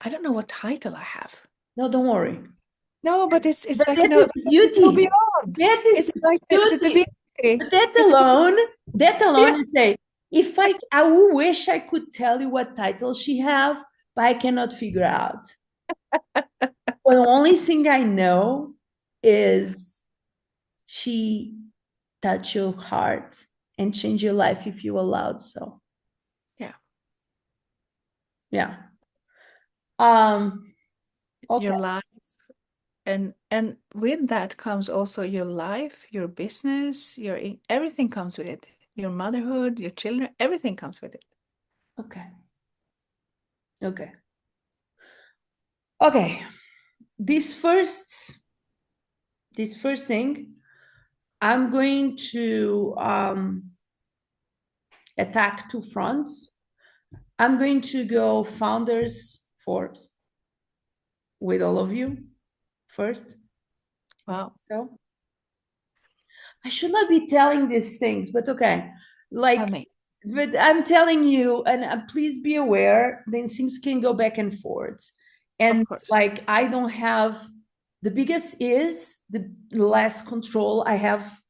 I don't know what title I have. no, don't worry. No, but it's But like that is the it's go beauty. beyond. That is It's the like the beauty. divinity. But that It's alone, that yeah. alone, is say, if I would wish I could tell you what title she have, but I cannot figure out. Well, the only thing I know is she touch your heart, and change your life if you allowed so. Yeah. Yeah. Um, okay. Your life, and with that comes also your life, your business, everything comes with it. Your motherhood, your children, everything comes with it. Okay. Okay. Okay. This first, this first thing, I'm going to attack two fronts. I'm going to go founders Forbes with all of you first. Wow. So I should not be telling these things, but okay. Tell Like, me. but I'm telling you, and please be aware, then things can go back and forth. Of And course. like, I don't have the biggest is the less control I have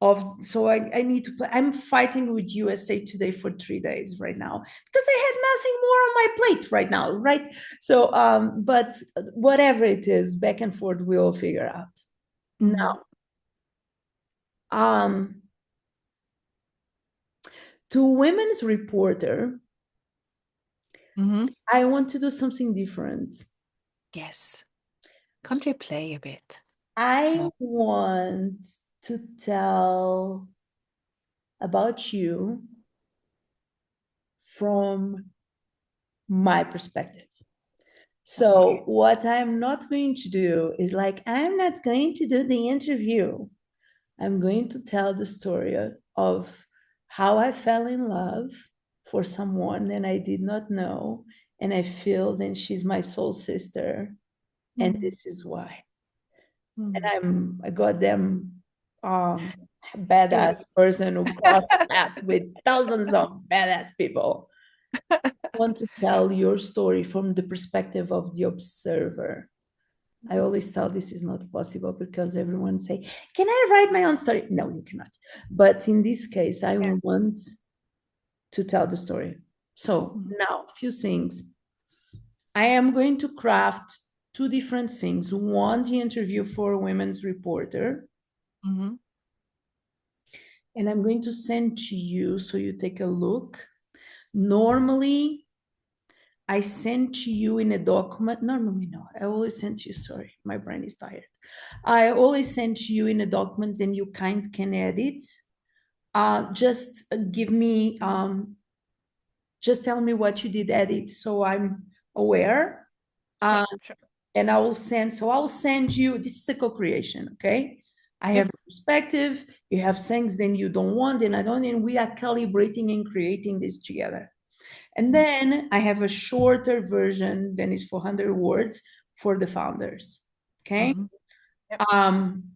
of. So I need to play. I'm fighting with USA Today for 3 days right now because I had nothing more on my plate right now, right? So, but whatever it is, back and forth, we'll figure out. Mhm. Now, um, to women's reporter, Mhm. I want to do something different. Yes. Country play a bit I more. want to tell about you from my perspective. Okay. So, what I'm not going to do is like, I'm not going to do the interview. I'm going to tell the story of how I fell in love for someone and I did not know. And I feel then she's my soul sister. And Mm. this is why. And Mm. I'm a goddamn um, Spirit. badass person who crossed paths with thousands of badass people. I want to tell your story from the perspective of the observer. I always tell this is not possible because everyone say, "Can I write my own story?" No, you cannot. But in this case, I Yeah. want to tell the story. So Mhm. now, a few things. I am going to craft two different things. One, the interview for a women's reporter, Mhm. and I'm going to send to you so you take a look. Normally, I send to you in a document. Normally, no, I always send to you. Sorry, my brain is tired. I always send to you in a document, and you kind can edit. Just give me, just tell me what you did edit, so I'm aware. Sure. Uh, Sure. and I will send. So I will send you. This is a co-creation, okay? I have Yep. a perspective. You have things then you don't want, and I don't, and we are calibrating and creating this together. And then I have a shorter version, then it's 400 words for the founders. Okay. Mhm. Yep. Um,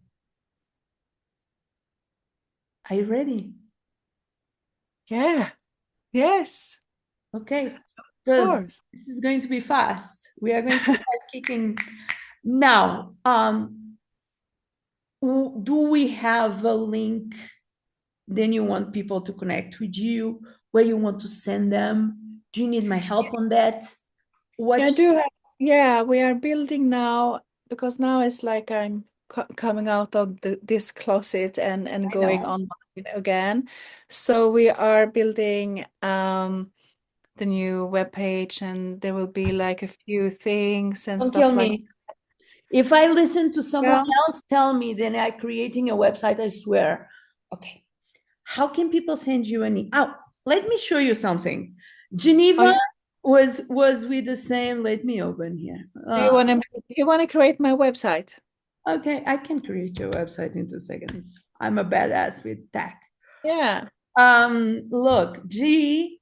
are you ready? Yeah. Yes. Okay. Of Because course. this is going to be fast. We are going to start kicking now. Do we have a link? Then you want people to connect with you, where you want to send them? Do you need my help on that? Yeah, I What? do have, yeah, we are building now because now it's like I'm coming out of this closet and I going know. online again. So we are building the new webpage, and there will be like a few things and Don't kill stuff like me. If I listen to someone yeah. else tell me, then I'm creating a website, I swear. Okay. How can people send you any? Oh, let me show you something. Oh, Geneva was with the same. Let me open here. you want to create my website? Okay, I can create your website in 2 seconds. I'm a badass with tech. Yeah. Look, G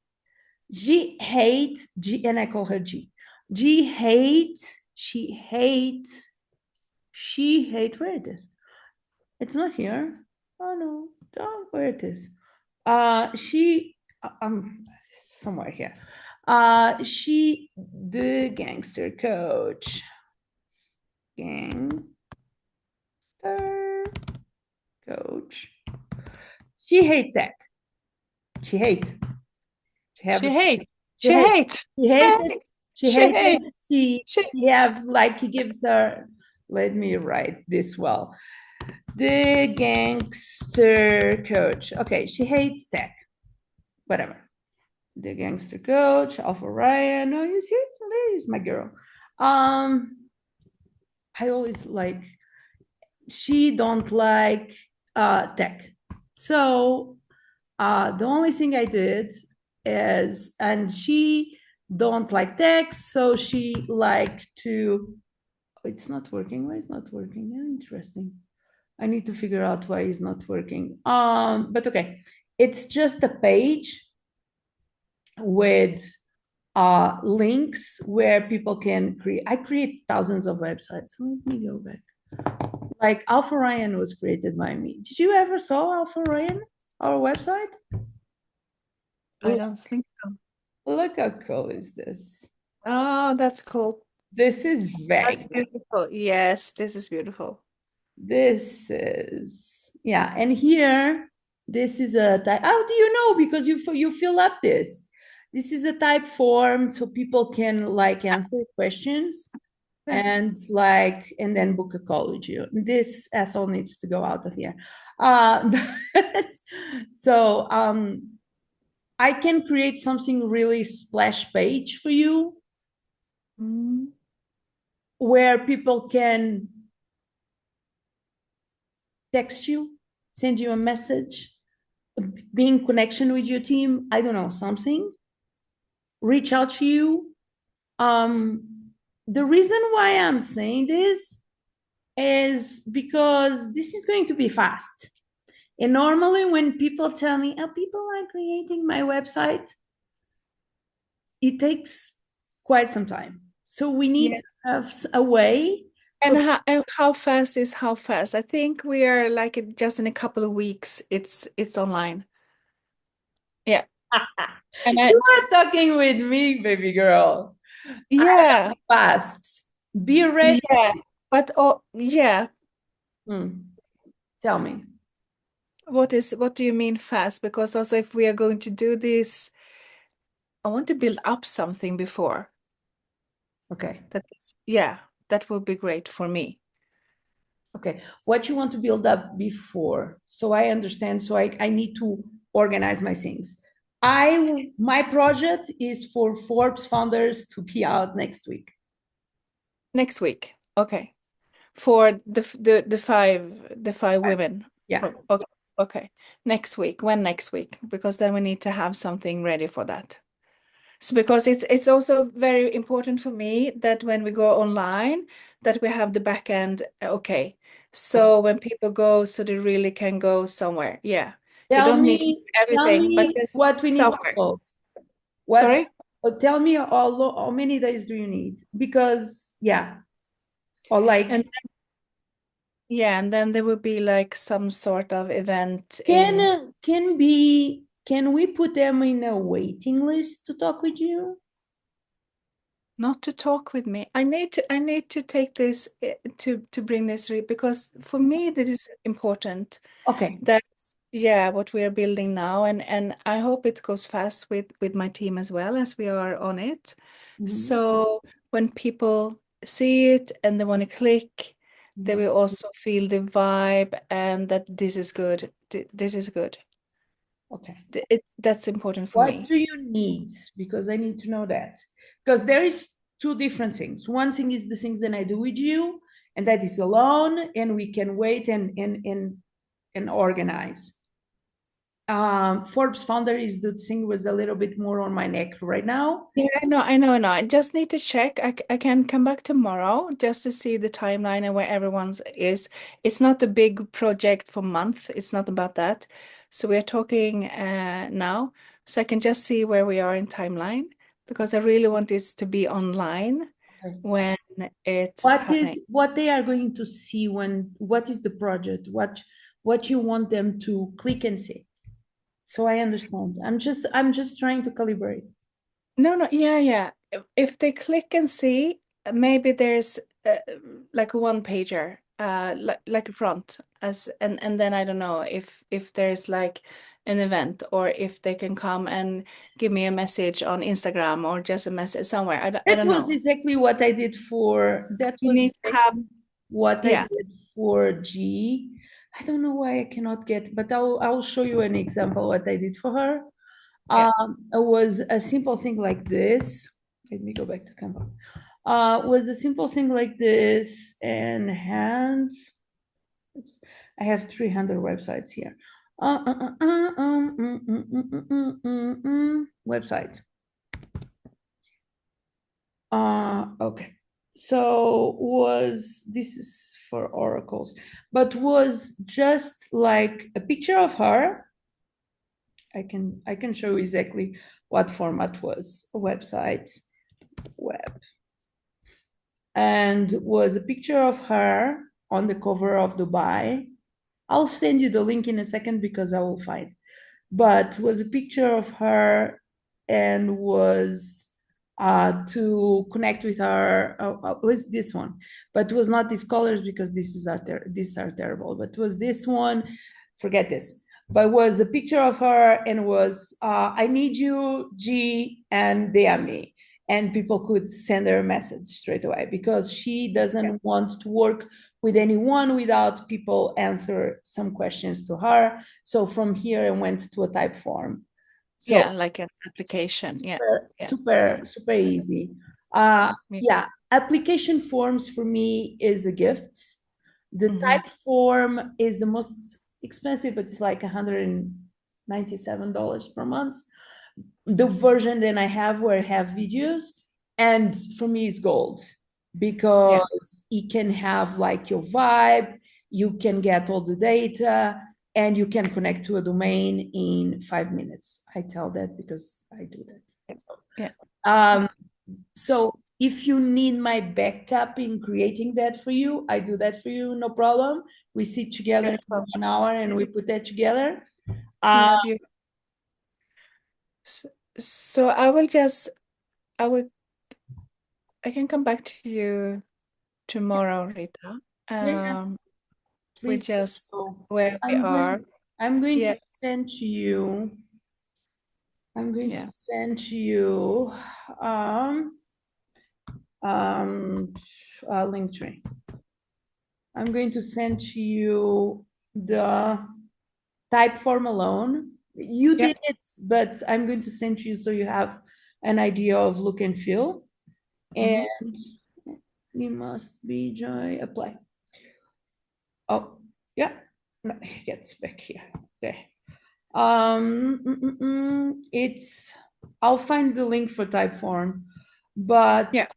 hates G, and I call her G. G hates. She hate. Where it is? It's not here. Oh no, oh, where it is? She somewhere here. She the gangster coach. Gangster coach. She hate that. She hate. She have She hates. she She hate. hates. She She hate it. hates. She She hate hates. it. She She she hates. have like he gives her. Let me write this well. The gangster coach. Okay, she hates tech. Whatever. the gangster coach, Alpha Ryan. Oh, you see, there is my girl. Um, I always like, she don't like tech. So the only thing I did is, and she don't like tech, so she like to, it's not working. Why it's not working? Yeah, interesting. I need to figure out why it's not working. But okay, it's just a page with links where people can create. I create thousands of websites. Let me go back. Like Alpha Ryan was created by me. Did you ever saw Alpha Ryan, our website? I Look, don't think so. look how cool is this. Oh, that's cool. This is That's vague. beautiful. Yes, this is beautiful. This is, yeah. And here, this is a type. How do you know? Because you fill up this. This is a type form so people can like answer questions Yeah. and like, and then book a call with you. This asshole needs to go out of here. Uh, so I can create something really splash page for you Mm. where people can text you, send you a message, be in connection with your team. I don't know, something, reach out to you. The reason why I'm saying this is because this is going to be fast. And normally, when people tell me, oh, people are creating my website, it takes quite some time. So we need Yeah. to have a way for. And how fast is how fast? I think we are like just in a couple of weeks, it's online. Yeah. And I You are talking with me, baby girl. I yeah, am fast. Be ready. yeah. But oh yeah, Tell me. what do you mean fast? Because also if we are going to do this, I want to build up something before. Okay. That is, yeah, that will be great for me. Okay. What you want to build up before. So I understand. So I need to organize my things. My project is for Forbes founders to be out next week. Next week. Okay. For the five women. Yeah. Oh, okay. Okay. Next week. When next week? Because then we need to have something ready for that. So because it's also very important for me that when we go online, that we have the back end okay. Okay. So when people go, so they really can go somewhere. Yeah. You Tell don't need to do me, tell everything, but me just what we need to somewhere. solve. What? Sorry? Tell me how many days do you need? Because yeah, or like, And yeah, and then there will be like some sort of event in. can we put them in a waiting list to talk with you? Not to talk with me. I need to take this to bring this because for me this is important Okay. that yeah what we are building now and I hope it goes fast with my team as well as we are on it. Mhm. So when people see it and they want to click, they Mhm. will also feel the vibe and that this is good. This is good. Okay. That's important for What me. do you need? Because I need to know that. Because there is two different things. One thing is the things that I do with you, and that is alone, and we can wait and organize. Forbes founder is the thing was a little bit more on my neck right now. Yeah, I know. I just need to check. I can come back tomorrow just to see the timeline and where everyone's is. It's not a big project for month. It's not about that. So we're talking now. So I can just see where we are in timeline because I really want this to be online Okay. when it's happening. What they are going to see when, what is the project? What you want them to click and see? So I understand. I'm just trying to calibrate. No, no, yeah, yeah. If they click and see, maybe there's like a one pager, like a front as and then I don't know if there's like an event or if they can come and give me a message on Instagram or just a message somewhere. I That don't was know. exactly what I did for, that You was need to have, exactly what I yeah. did for G. I don't know why I cannot get, but I'll show you an example what I did for her. Yeah. It was a simple thing like this. Let me go back to Canva. Was a simple thing like this and hands. I have 300 websites here. Website. Okay. So was this is for oracles, but was just like a picture of her. I can show you exactly what format was a website web and was a picture of her on the cover of Dubai. I'll send you the link in a second because I will find. But was a picture of her and was to connect with her. Was this one, but it was not these colors because these are terrible. But was this one? Forget this. But was a picture of her and was I need you, G, and they are me. And people could send her a message straight away because she Yeah. doesn't want to work with anyone without people answer some questions to her. So from here, I went to a type form. So Yeah, like an application. Yeah. super, Yeah. super, Yeah. super easy. Yeah. Yeah, application forms for me is a gift. The Hmm. type form is the most expensive, but it's like $197 per month. The version that I have where I have videos, and for me it's gold Yeah. because it can have like your vibe, you can get all the data, and you can connect to a domain in 5 minutes. I tell that because I do that. Yeah. So, Yeah. Yeah. um, so if you need my backup in creating that for you, I do that for you, no problem. We sit together in Beautiful. 1 hour and Yeah. we put that together. Uh, Yeah. Beautiful. So, so I will just, I will, I can come back to you tomorrow, Rita. yeah, Um, we please do just so. where we I'm are. going I'm going Yeah. to send to you. I'm going to Yeah. send to you um link tree. I'm going to send to you the type form alone. You Yeah. did it, but I'm going to send to you so you have an idea of look and feel. Hmm. And you must be joy apply. Oh, yeah. No, it gets back here. Okay. It's I'll find the link for Typeform, but Yeah.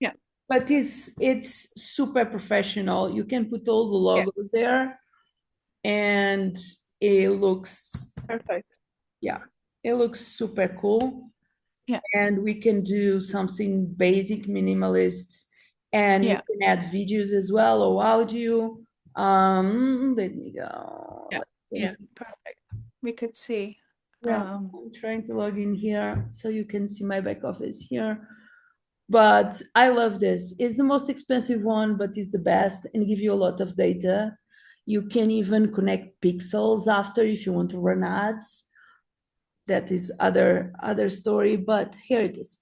Yeah. it's super professional. You can put all the Yeah. logos there, and it looks Perfect. yeah, it looks super cool. Yeah. And we can do something basic, minimalist, and we Yeah. can add videos as well or audio. Let me go. Yeah. Yeah. Perfect. We could see. Yeah, I'm trying to log in here so you can see my back office here. But I love this. It's the most expensive one, but it's the best and give you a lot of data. You can even connect pixels after if you want to run ads. That is other story, but here it is.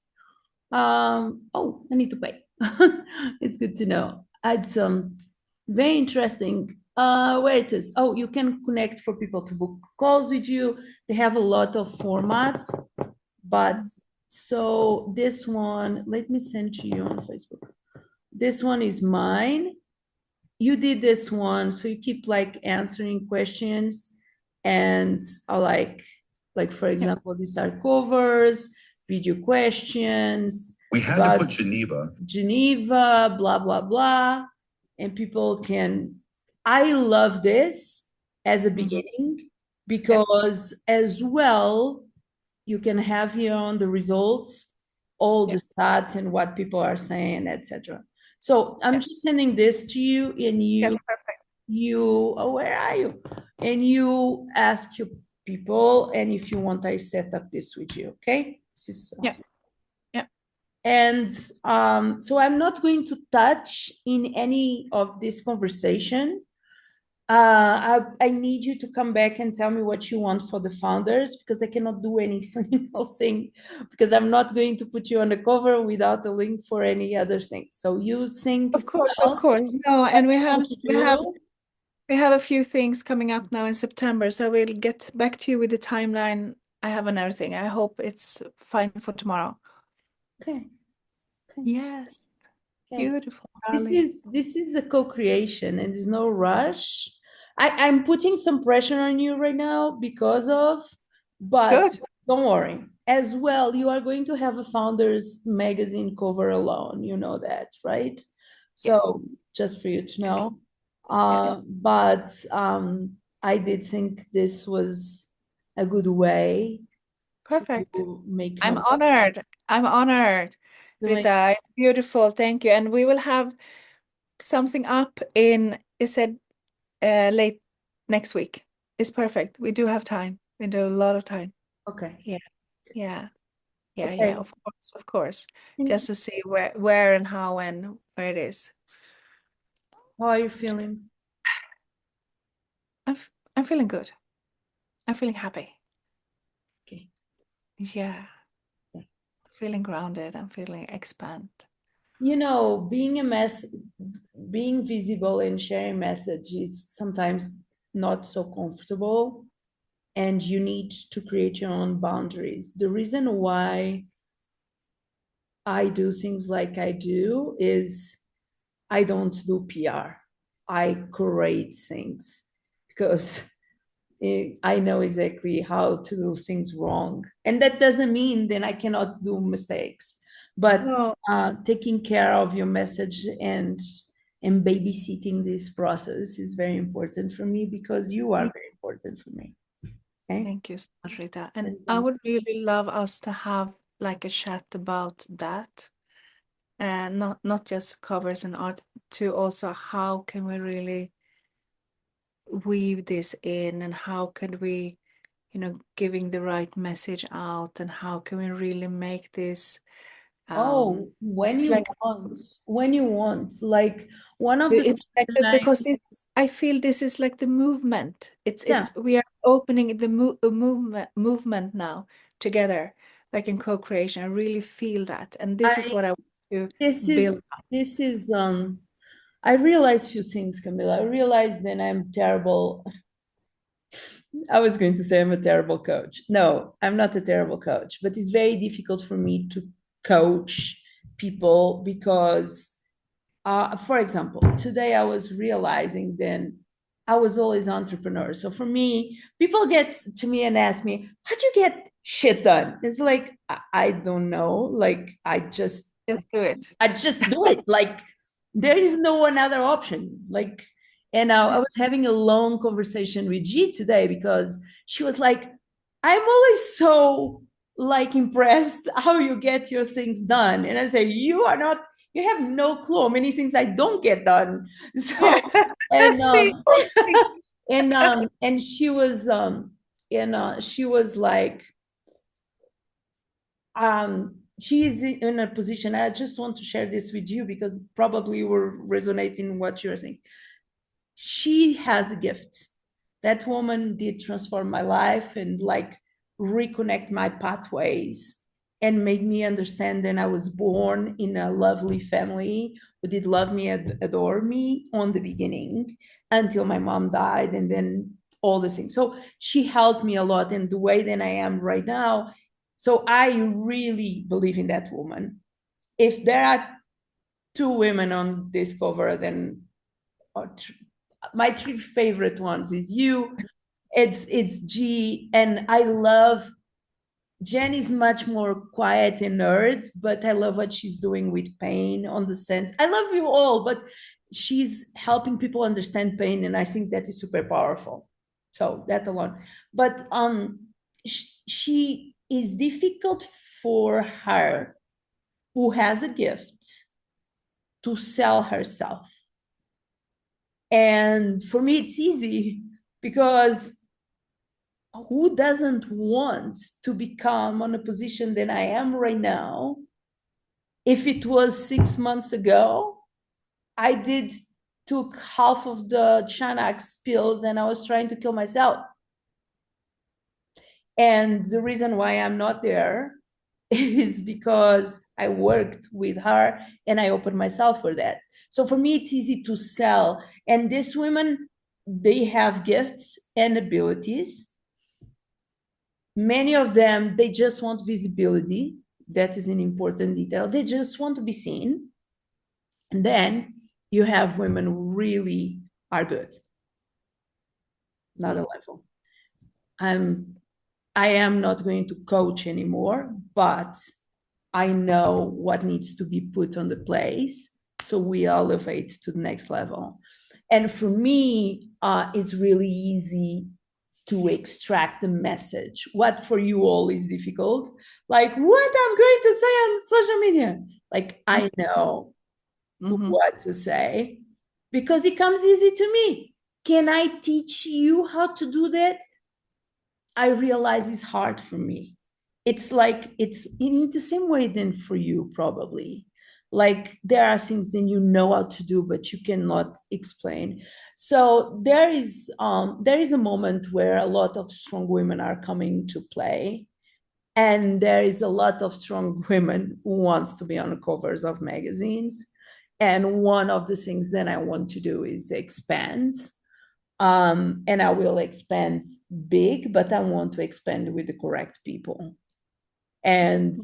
Oh, I need to pay. It's good to know. It's very interesting. Where it is? Oh, you can connect for people to book calls with you. They have a lot of formats, but so this one, let me send to you on Facebook. This one is mine. You did this one, so you keep like answering questions, and I like for Yeah. example, these are covers, video questions. We had to put Geneva, blah blah blah, and people can. I love this as a Hmm. beginning Yeah. because as well you can have here on the results all Yeah. the stats and what people are saying, etc. So I'm Yeah. just sending this to you, and Yeah. you Perfect. you oh, where are you? And you ask your people, and if you want, I set up this with you. Okay, this is. Yeah. Yeah. And so I'm not going to touch in any of this conversation. I need you to come back and tell me what you want for the founders because I cannot do any single thing because I'm not going to put you on the cover without a link for any other thing. So you think Of course. Of about course. No, what and we you have want to we have do. we have a few things coming up now in September, so we'll get back to you with the timeline I have another thing. I hope it's fine for tomorrow. Okay. Okay. Yes, Okay. beautiful, This darling. is this is a co-creation and there's no rush. I'm putting some pressure on you right now because of, but Good. don't worry. As well, you are going to have a founders magazine cover alone. You know that, right? Yes. So just for you to I know. know. Yes. But I did think this was a good way Perfect. to make I'm noise. honored. I'm honored, To make Rita. It's beautiful. Thank you. And we will have something up in, you said, late next week. It's perfect. We do have time. We do a lot of time. okay. Yeah. Yeah. Yeah. Yeah. Okay. Of course. Of course. Thank Just you. to see where and how and where it is. How are you feeling? I'm feeling good. I'm feeling happy. Okay. Yeah. Feeling grounded. I'm feeling expand. You know, being visible and sharing message is sometimes not so comfortable, and you need to create your own boundaries. The reason why I do things like I do is I don't do PR. I create things because I know exactly how to do things wrong. And that doesn't mean then I cannot do mistakes. But Oh, taking care of your message and babysitting this process is very important for me because you are thank, very important for me. Okay. thank you so much, Rita. And And, I would really love us to have like a chat about that. And not just covers and art, to also how can we really weave this in and how can we, giving the right message out and how can we really make this oh, it's like when you want, like one of the it's things like that because it's I feel this is like the movement. yeah, It's we are opening the movement now together, like in co-creation. I really feel that, and this is I what I want to this build. is this is I realized few things, Camilla. I realized that I'm terrible. I was going to say I'm a terrible coach. No, I'm not a terrible coach, but it's very difficult for me to coach people because, for example, today I was realizing then I was always an entrepreneur. So for me, people get to me and ask me, how'd you get shit done? It's like, I don't know. Like, Just do it. I just do it. Like there is no another option. Like, and I was having a long conversation with G today because she was like, I'm always so like impressed how you get your things done. And I say, you are not, you have no clue how many things I don't get done. Yeah. So, and See, see. and she was like, she is in a position. I just want to share this with you because probably we're resonating what you're saying. She has a gift. That woman did transform my life and like reconnect my pathways and made me understand that I was born in a lovely family who did love me and adore me on the beginning until my mom died and then all the things. So she helped me a lot in the way that I am right now. So I really believe in that woman. If there are two women on this cover, then my three favorite ones is you, it's G, and I love Jen is much more quiet and nerd, but I love what she's doing with pain on the sense. I love you all, but she's helping people understand pain, and I think that is super powerful. So that alone. But she is difficult for her who has a gift to sell herself. And for me, it's easy because who doesn't want to become on a position that I am right now? If it was 6 months ago, I did took half of the Xanax pills and I was trying to kill myself. And the reason why I'm not there is because I worked with her and I opened myself for that. So for me, it's easy to sell. And these women, they have gifts and abilities Many of them, they just want visibility. That is an important detail. They just want to be seen. And then you have women who really are good. Another Mm. level. I'm I am not going to coach anymore, but I know what needs to be put on the place so we elevate to the next level. And for me, it's really easy to extract the message. What for you all is difficult, like what I'm going to say on social media. Like I know Mm-hmm. what to say because it comes easy to me. Can I teach you how to do that? I realize it's hard for me. It's like it's in the same way than for you, probably. Like there are things that you know how to do, but you cannot explain. So there is a moment where a lot of strong women are coming to play, and there is a lot of strong women who wants to be on the covers of magazines. And one of the things that I want to do is expand, and I will expand big, but I want to expand with the correct people. And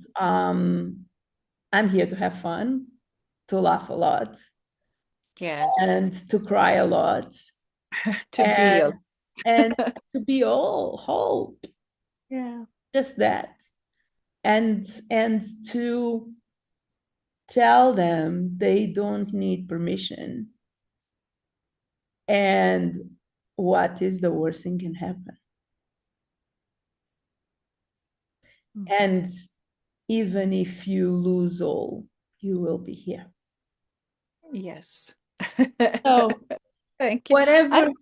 I'm here to have fun, to laugh a lot, Yes. and to cry a lot, To be and a and to be all whole, yeah. just that, and to tell them they don't need permission. And what is the worst thing can happen? Mm. And even if you lose all, you will be here. Yes. So Thank you. I whatever, don't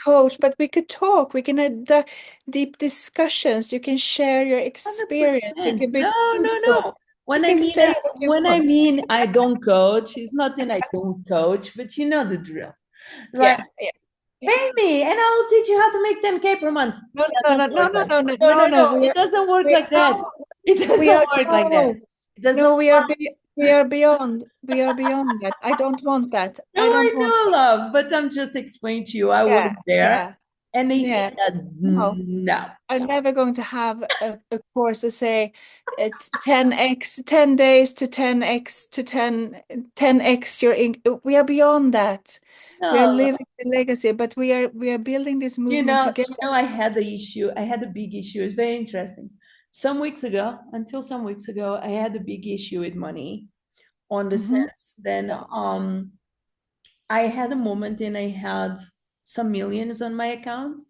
coach, but we could talk. We can have the deep discussions. You can share your experience. You 100%. can be No, no, truthful. no. You When I can mean say what you want. I don't coach, it's not that I don't coach, but you know the drill. Like Yeah, yeah, yeah. pay me and I will teach you how to make 10K per month. No, It no, doesn't no, no, work no, like no, no, no, no, no, no. no. It doesn't work We like that. no, It we doesn't are work like that. no, It doesn't no. work. We are beyond that. I don't want that. No, I I don't want know, that. love, but I'm just explaining to you. I was Yeah, there, yeah, and yeah. No. no, I'm never going to have a course to say it's 10x, 10 days to 10x to 10x your we are beyond that. We are no. living the legacy, but we are building this movement You together. know, I had the issue. I had a big issue. It's very interesting. Some weeks ago, until some weeks ago, I had a big issue with money on the Hmm. sense then I had a moment and I had some millions on my account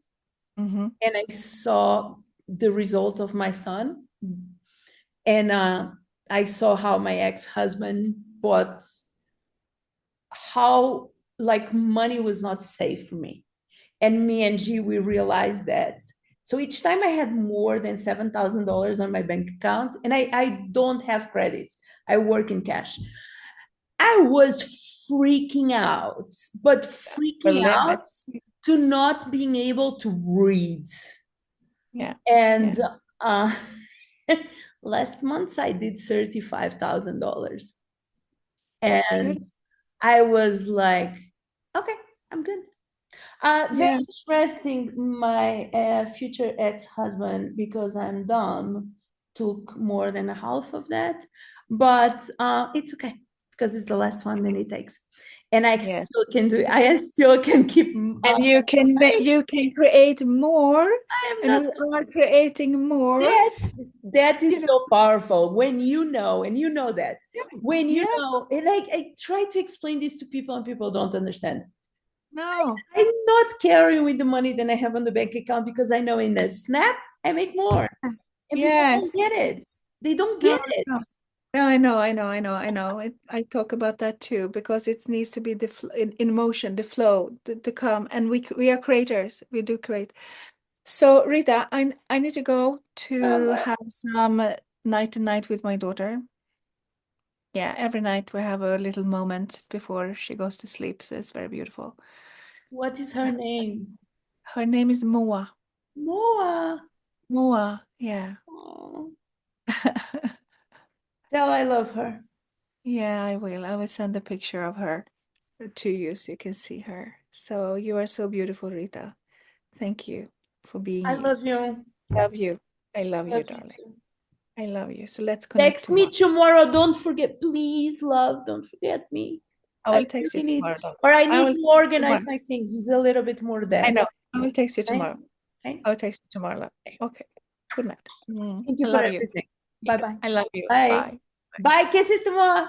Hmm. and I saw the result of my son and I saw how my ex-husband bought how like money was not safe for me. And me and G, we realized that. So each time I had more than $7,000 on my bank account, and I don't have credit, I work in cash. I was freaking out, but The freaking limit. out to not being able to read. Yeah, yeah, And uh, last month I did $35,000. that's And beautiful. I was like, okay, I'm good. Very Yeah, interesting. My future ex-husband, because I'm dumb, took more than half of that, but it's okay because it's the last one that it takes, and I yeah. still can do it. I still can keep. And you can I you can create more, am and not we are creating more. that. That You is know, so powerful when you know, and you know that when you yeah, know, and like I try to explain this to people, and people don't understand. no, I'm not carrying with the money that I have on the bank account because I know in a snap I make more. And people don't yes. get it. They don't No, get it. no. No, I know, I know, I know, I know. I talk about that too because it needs to be in motion, the flow, to come, and we are creators. We do create. So Rita, I need to go to Uh, have some night to night with my daughter. Yeah, every night we have a little moment before she goes to sleep. So it's very beautiful. what is To her have- name? Her name is Moa. Moa. Moa, yeah. Oh, tell I love her. Yeah, I will. I will send a picture of her to you so you can see her. So you are so beautiful, Rita. Thank you for being I you. love you. Love you. I love you, Love you darling. too. I love you. So let's connect Text me tomorrow. tomorrow. Don't forget, please, love. Don't forget me. I I will text you really need, tomorrow, darling. or I I need will to text you organize tomorrow. my things. It's a little bit more I that. know. I will text you Okay? tomorrow. Okay? I will text you tomorrow, love. Okay. Good night. Thank you I for love you. everything. Bye bye. I love you. Bye. Bye. Bye. Kisses tomorrow.